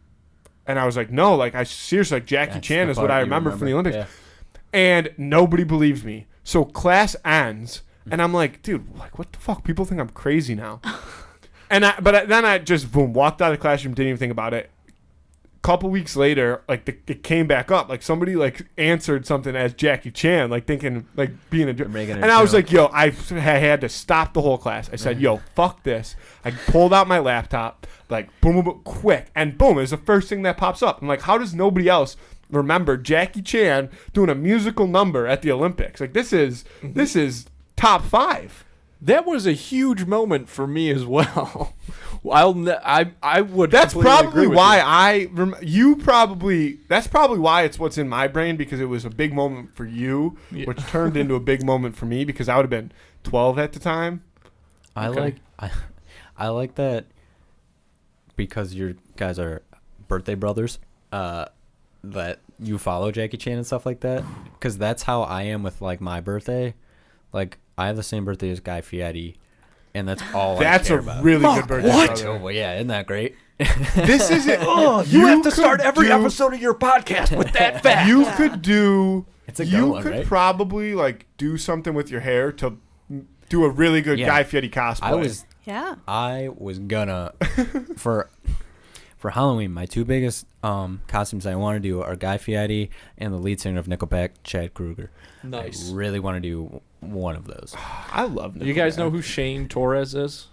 and I was like, "No, like I seriously like Jackie That's Chan the is what part I you remember from the Olympics." Yeah. And nobody believed me. So class ends, and I'm like, "Dude, like what the fuck? People think I'm crazy now." Then I just boom walked out of the classroom, didn't even think about it. Couple weeks later, like it came back up. Like somebody like answered something as Jackie Chan, like thinking like being a joke. Making a And I was joke. like, "Yo," I had to stop the whole class. I said, "Yo, fuck this." I pulled out my laptop, like boom, boom, boom, quick, and boom, it's the first thing that pops up. I'm like, how does nobody else remember Jackie Chan doing a musical number at the Olympics? Like this is top 5. That was a huge moment for me as well. I would. That's completely probably agree with why you. that's probably why it's what's in my brain, because it was a big moment for you, Yeah. which turned into a big moment for me because I would have been 12 at the time. Okay. I like that because your guys are birthday brothers. That you follow Jackie Chan and stuff like that, because that's how I am with like my birthday. Like I have the same birthday as Guy Fieri, and that's all. That's I care a about. really good birthday. what? brother. Oh, well, yeah, isn't that great? This isn't. You have to could start every do- episode of your podcast with that fact. You Yeah. could do. It's a good you one, could right? probably like do something with your hair to do a really good Yeah. Guy Fieri cosplay. Yeah. I was gonna for Halloween. My two biggest costumes I want to do are Guy Fieri and the lead singer of Nickelback, Chad Kroeger. Nice. I really want to do one of those. I love. You guys Nickelback. know who Shane Torres is?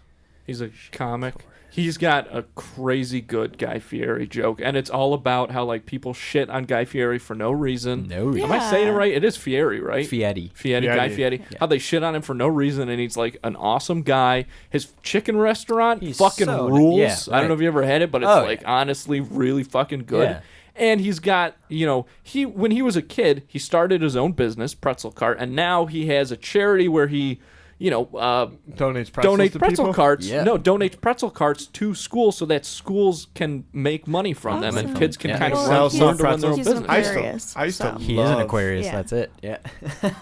He's a comic. He's got a crazy good Guy Fieri joke, and it's all about how like people shit on Guy Fieri for no reason. No reason. Am I saying it Yeah. right? It is Fieri, right? Fieri. Fieri, Guy Fieri. Fieri. Yeah. How they shit on him for no reason, and he's like an awesome guy. His chicken restaurant He's fucking so- rules. yeah, I don't know right. if you ever had it, but it's Oh, like yeah. honestly really fucking good. Yeah. And he's got, when he was a kid, he started his own business, Pretzel Cart, and now he has a charity where he, Donates pretzels donate to pretzel people? carts. Yeah. No, donate pretzel carts to schools so that schools can make money from them and Awesome. kids can Yeah. kind of Sell learn some to run their own He's business. Aquarius, I used to so. He is an love- Aquarius. Yeah. That's it. Yeah.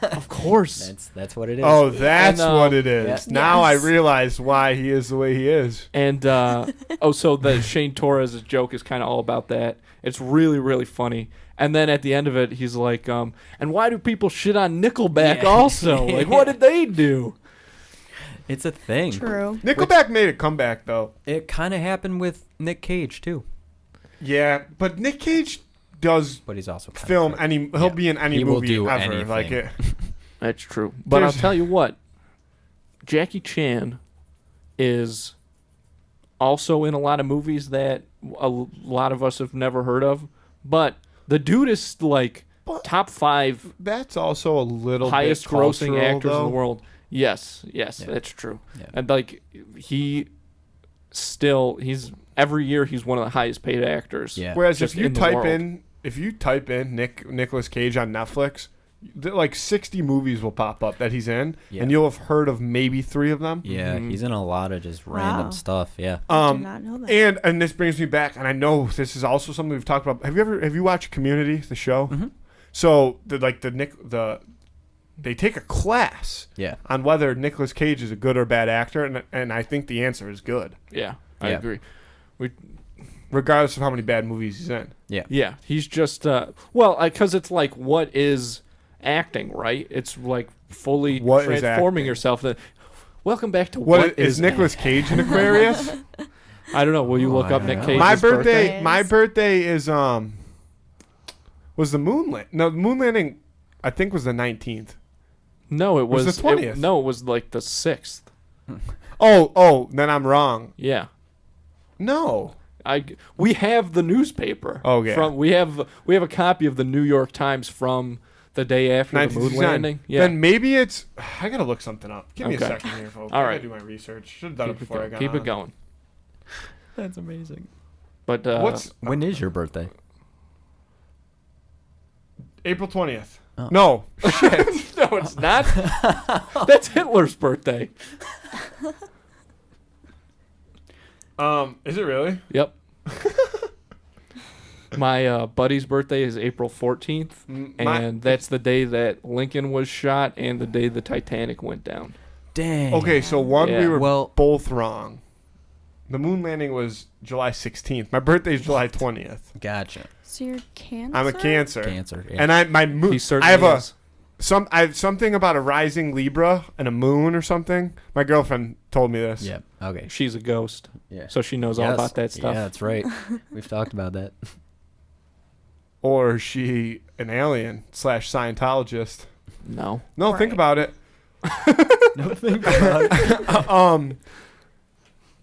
Of course. That's what it is. Oh, that's And, what it is. yeah. Now I Yes. realize why he is the way he is. And so the Shane Torres' joke is kind of all about that. It's really, really funny. And then at the end of it, he's like, and why do people shit on Nickelback Yeah. also? Like, what did they do? It's a thing. True. Nickelback made a comeback though. It kind of happened with Nick Cage too, Yeah, but Nick Cage does but he's also kind film of any. He'll be in any He will movie do ever. anything. Like it. That's true. But I'll There's- tell you what, Jackie Chan is also in a lot of movies that a lot of us have never heard of. But the dude is like But- top 5 That's also a little highest bit grossing cultural, actors though. in the world. Yes, Yeah. that's true. Yeah. And like he's every year he's one of the highest paid actors. Yeah. Whereas Just if you in the type world. in Nicolas Cage on Netflix, like 60 movies will pop up that he's in, Yeah. and you'll have heard of maybe 3 of them. Yeah, Mhm. he's in a lot of just Wow. random stuff. Yeah. I did not know that. And this brings me back, and I know this is also something we've talked about. Have you watched Community, the show? Mhm. So they take a class Yeah. on whether Nicolas Cage is a good or bad actor, and I think the answer is good, Yeah, I Yeah. agree. regardless of how many bad movies he's in. Yeah, he's just because it's like, what is acting, right? It's like fully What is transforming acting? yourself. Welcome back to What is is Nicolas Cage in Aquarius? I don't know. Will you Oh, look I up don't Nick know. Cage's My birthday? birthday is was the moon landing? No, the moon landing I think was the 19th. No, it Was was the 20th. no, it was like the 6th. Oh, then I'm wrong. Yeah. No. We have the newspaper. Oh, yeah. We have a copy of the New York Times from the day after the moon 1969. landing. Yeah. Then maybe it's I got to look something up. Give me a Okay. second here, folks. All I right. got to do my research. Should have done it before I got Keep on. it going. That's amazing. But What's When is your birthday? April 20th? Oh. No. no, it's not. That's Hitler's birthday. Is it really? Yep. My buddy's birthday is April 14th, and that's the day that Lincoln was shot and the day the Titanic went down. Dang. Okay, so one Yeah. we were Well- both wrong. The moon landing was July 16th. My birthday is July 20th. Gotcha. So you're Cancer? I'm a Cancer. Cancer. Yeah. And my moon He certainly I have is. I have something about a rising Libra and a moon or something. My girlfriend told me this. yeah. Okay. She's a ghost, Yeah. so she knows all Yes. about that stuff. Yeah, that's right. We've talked about that. Or is she an alien / Scientologist? No. No, think Right. about it. No, think about it.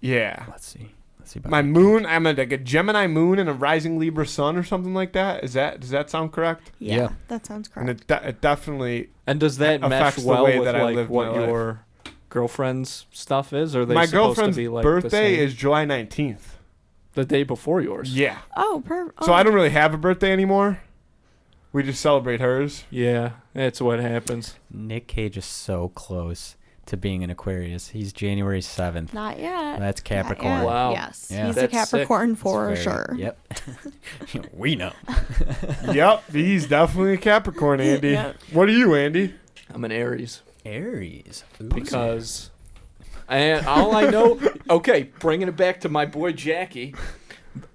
Yeah. Let's see. Let's see about My that. moon, I'm like a Gemini moon and a rising Libra sun or something like that. Does that sound correct? Yeah, Yeah. that sounds And correct. it definitely And does that Affects mesh the well way with that I like live what my life. your girlfriend's stuff is? Or are they my supposed girlfriend's to be like the birthday same? is July 19th. the day before yours. Yeah. Oh, So I don't really have a birthday anymore. We just celebrate hers. Yeah, that's what happens. Nick Cage is so close to being an Aquarius. He's January 7th. Not yet. That's Not Capricorn. yet. Wow. Yes, Yeah. he's That's a Capricorn It's for very- sure. Yep. We know. Yep, he's definitely a Capricorn, Andy. Yeah. What are you, Andy? I'm an Aries Aries. Ooh. because, and all I know. Okay, bringing it back to my boy Jackie.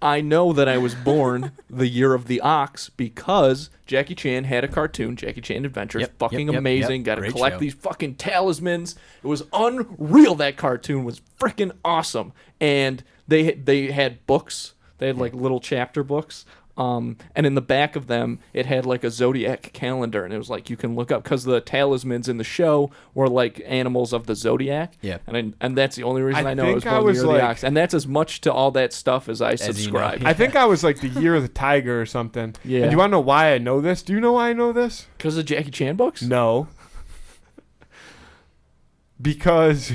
I know that I was born the year of the ox because Jackie Chan had a cartoon, Jackie Chan Adventures. Yep, fucking yep, yep, amazing. yep. Got to Great collect show. these fucking talismans. It was unreal. That cartoon was freaking awesome. And they had books. They had like little chapter books. And in the back of them, it had like a zodiac calendar, and it was like you can look up because the talismans in the show were like animals of the zodiac. Yeah. And that's the only reason I I know it was think I born the was year of the like- ox, and that's as much to all that stuff as I you know. subscribe. I think I was like the year of the tiger or something. Yeah. And do you want to know why I know this? Do you know why I know this? Because of Jackie Chan books. No. Because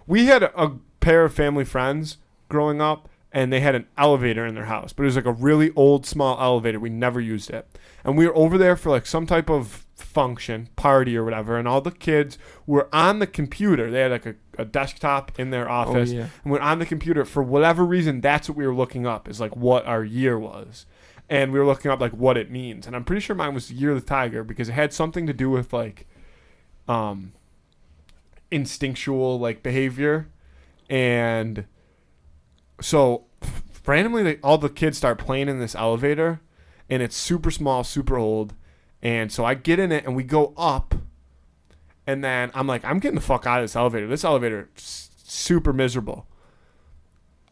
we had a pair of family friends growing up, and they had an elevator in their house, but it was like a really old, small elevator. We never used it. And we were over there for like some type of function, party or whatever, and all the kids were on the computer. They had like a desktop in their office, and we're on the computer. For whatever reason, that's what we were looking up, is like what our year was. And we were looking up like what it means. And I'm pretty sure mine was the Year of the Tiger, because it had something to do with like instinctual like behavior. And so randomly all the kids start playing in this elevator, and it's super small, super old. And so I get in it and we go up, and then I'm like, I'm getting the fuck out of this elevator. This elevator is super miserable.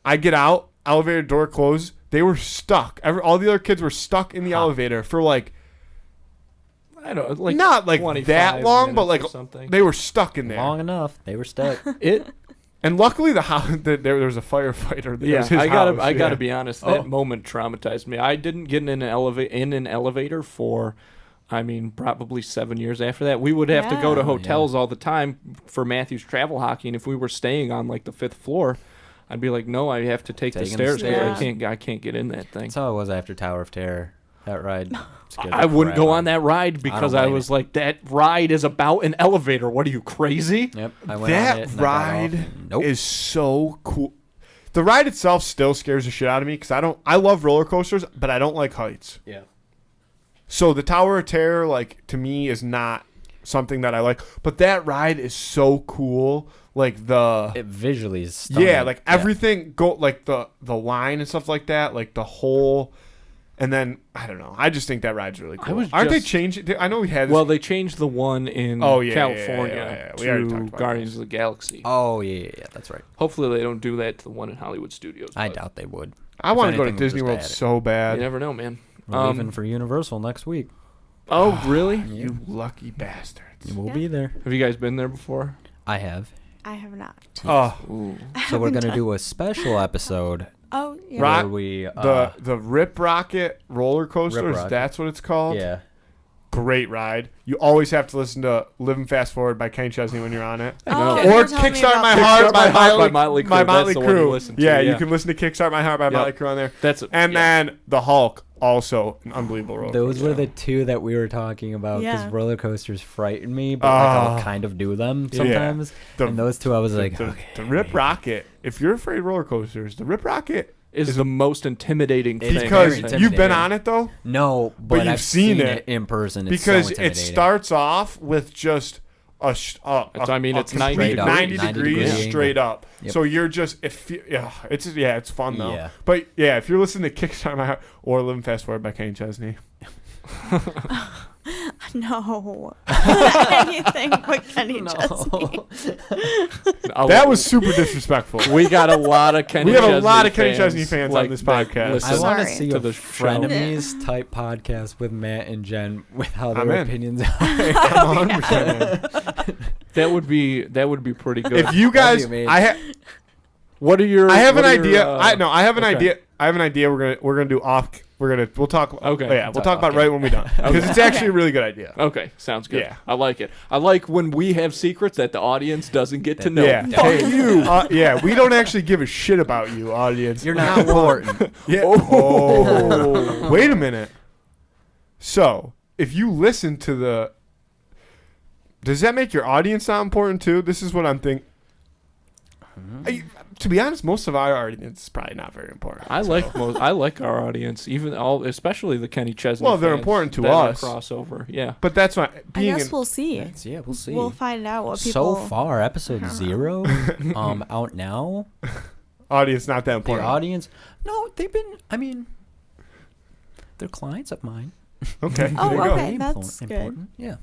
I get out, elevator door closed. They were stuck. All the other kids were stuck in the elevator for like, I don't know, like not like that long, but like something. They were stuck in there Long enough. They were stuck. And luckily the house there was a firefighter. Yeah, was his I house. gotta be honest. That moment traumatized me. I didn't get in an elevator for, I mean, probably 7 years after that. We would have to go to hotels all the time for Matthew's travel hockey, and if we were staying on like the 5th floor, I'd be like, no, I have to take the stairs because I can't get in that thing. That's how it was after Tower of Terror. That ride. I wouldn't go on that ride because I was like, that ride is about an elevator. What are you, crazy? Yep. I went on it That ride nope. is so cool. The ride itself still scares the shit out of me because I love roller coasters, but I don't like heights. Yeah. So the Tower of Terror, like, to me, is not something that I like. But that ride is so cool. Like it visually is stunning. Yeah, like everything like the line and stuff like that, like the whole. And then I don't know. I just think that ride's really cool. Aren't they changing? I know we had. Well, they changed the one in California to Guardians of the Galaxy. Oh yeah, that's right. Hopefully they don't do that to the one in Hollywood Studios. I doubt they would. I want to go to Disney World so bad. You never know, man. We're leaving for Universal next week. Oh, really? You lucky bastards. We'll be there. Have you guys been there before? I have. I have not. Oh, so we're gonna do a special episode. Oh, yeah. Rock, where we the Rip Rocket roller coaster. That's what it's called. Yeah. Great ride. You always have to listen to "Live and Fast Forward" by Kenny Chesney when you're on it. Oh, or "Kickstart My Heart" by Motley Crue. Yeah, you can listen to "Kickstart My Heart" by Motley Crue on there. Then the Hulk, also an unbelievable roller Those coaster. were the two that we were talking about because roller coasters frighten me, but I'll kind of do them sometimes. And those two, I was like, the Rip Rocket. If you're afraid of roller coasters, the Rip Rocket is the most intimidating thing. Because you've been on it though? No, but you've I've seen it in person. It's because so it starts off with just it's 90 degrees straight up. Yep. So you're just it's fun though. Yeah. But yeah, if you're listening to "Kickstart My Heart" or "Live and Fast Forward" by Kenny Chesney. No. Anything but Kenny Chesney. That was super disrespectful. We got a lot of Kenny Chesney fans on this podcast. I want to see to a the frenemies type podcast with Matt and Jen with how their opinions are. I'm 100% in. That would be pretty good. If you guys, what are your? I have an idea. I have an idea. I have an idea. We're gonna do off. We'll talk. Okay. Yeah, we'll talk about it right when we're done because it's actually a really good idea. Okay, sounds good. Yeah. I like it. I like when we have secrets that the audience doesn't get to know. Yeah. Fuck you. Yeah, we don't actually give a shit about you, audience. You're not important. Yeah. Oh. Wait a minute. So, if you listen to the, does that make your audience not important too? This is what I'm thinking. To be honest, most of our audience is probably not very important. I like our audience, especially the Kenny Chesney. Well, they're fans important to that us. Crossover, yeah. But that's why. I guess we'll see. We'll see. We'll find out what people. So far, episode 0, out now. Audience not that The important. audience, no, they've been. I mean, they're clients of mine. Okay. Oh, there you okay. go. That's good. Important. Yeah.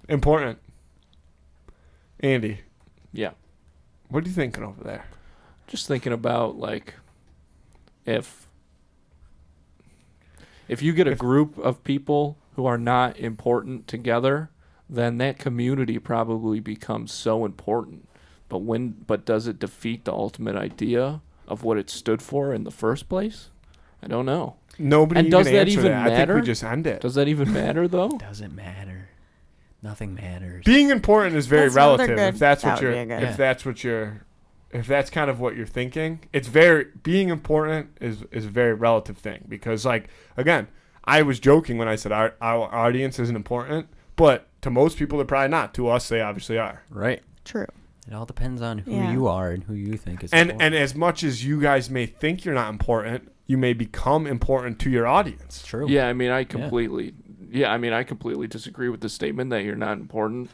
Important. Andy. Yeah. What are you thinking over there? Just thinking about like if you get a group of people who are not important together, then that community probably becomes so important. But does it defeat the ultimate idea of what it stood for in the first place? I don't know. Nobody and even does that answer even that. matter? I think we just end it. Does that even matter though? Doesn't matter. Nothing matters. Being important is very That's another relative. good- If that's that what would you're, be a good- if that's kind of what you're thinking, being important is a very relative thing because, like, again, I was joking when I said our audience isn't important, but to most people, they're probably not. To us, they obviously are. Right. True. It all depends on who Yeah. you are and who you think is And important. as much as you guys may think you're not important, you may become important to your audience. True. Yeah, I mean, I completely disagree with the statement that you're not important.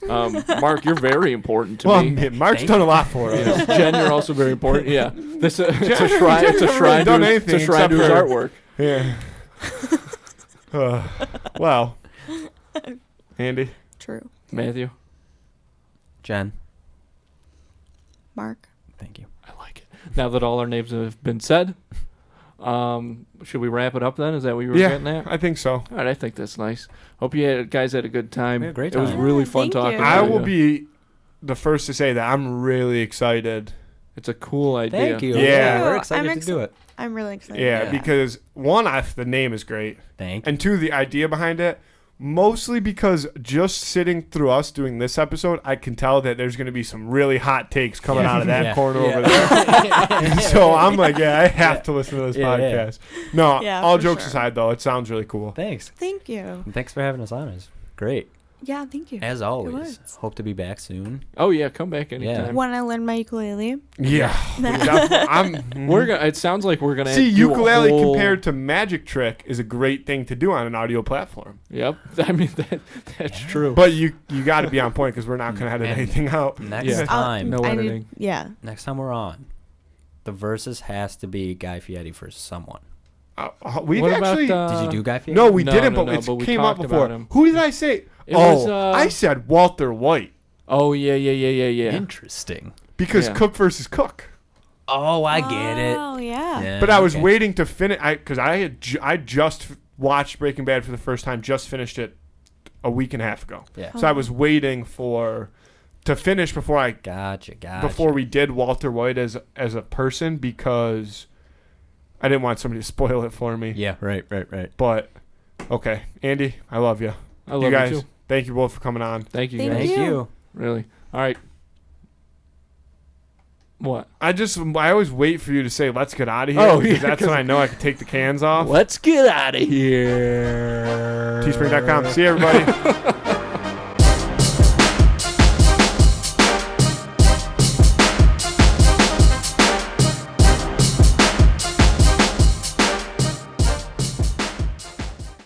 Mark, you're very important to Well, me. Mark's Thank done a lot for us. Yeah. Jen, you're also very important. Yeah, it's a shrine. It's a Jen's shrine. done To, anything it's a shrine to his except artwork. Yeah. Well, Andy. True. Matthew, Jen, Mark. thank you. I like it. Now that all our names have been said, should we wrap it up then? Is that what you were getting at? I think so. All right, I think that's nice. Hope you guys had a good time. We had a great It was time. really Yeah, fun thank talking. you. I to will you. be the first to say that I'm really excited. It's a cool idea. Thank you. Yeah. We're I'm excited to do it. I'm really excited. Yeah, Yeah. because one, the name is great, Thank you. and two, the idea behind it. Mostly because just sitting through us doing this episode, I can tell that there's going to be some really hot takes coming out of that Yeah. corner Yeah. over there. So I'm like, I have to listen to this Yeah, yeah. podcast. No, Yeah, all for jokes sure. aside, though, it sounds really cool. Thanks. Thank you. And thanks for having us on. It's great. Yeah, thank you. As always. was. Hope to be back soon. Oh yeah, come back anytime. When I learn my ukulele. Yeah, We're gonna. It sounds like we're gonna see do a ukulele whole- compared to Magic Trick is a great thing to do on an audio platform. Yep. I mean that's true. But you got to be on point because we're not going to edit And anything out. Next Yeah. time. No I need- editing. Yeah. Next time we're on, the versus has to be Guy Fieri versus someone. We've What about, actually. Did you do Guy Fieri? no, we No, didn't, no, but no, it but we came up talked before. about him. Who did I say? It was, I said Walter White Oh yeah. Interesting. because Yeah. Cook versus Cook. Oh, I get it. Oh, yeah. But I was okay. waiting to finish because I just watched Breaking Bad for the first time. Just finished it a week and a half ago. Yeah. So I was waiting to finish before Gotcha. before we did Walter White as a person because I didn't want somebody to spoil it for me. Yeah, right. But okay, Andy, I love you. I love you guys. you too. Thank you both for coming on. Thank you Thank guys. Thank you. you. Really. All right. What? I always wait for you to say let's get out of here Oh, because yeah, that's when I know I can take the cans off. Let's get out of here. Teespring.com. See you, everybody.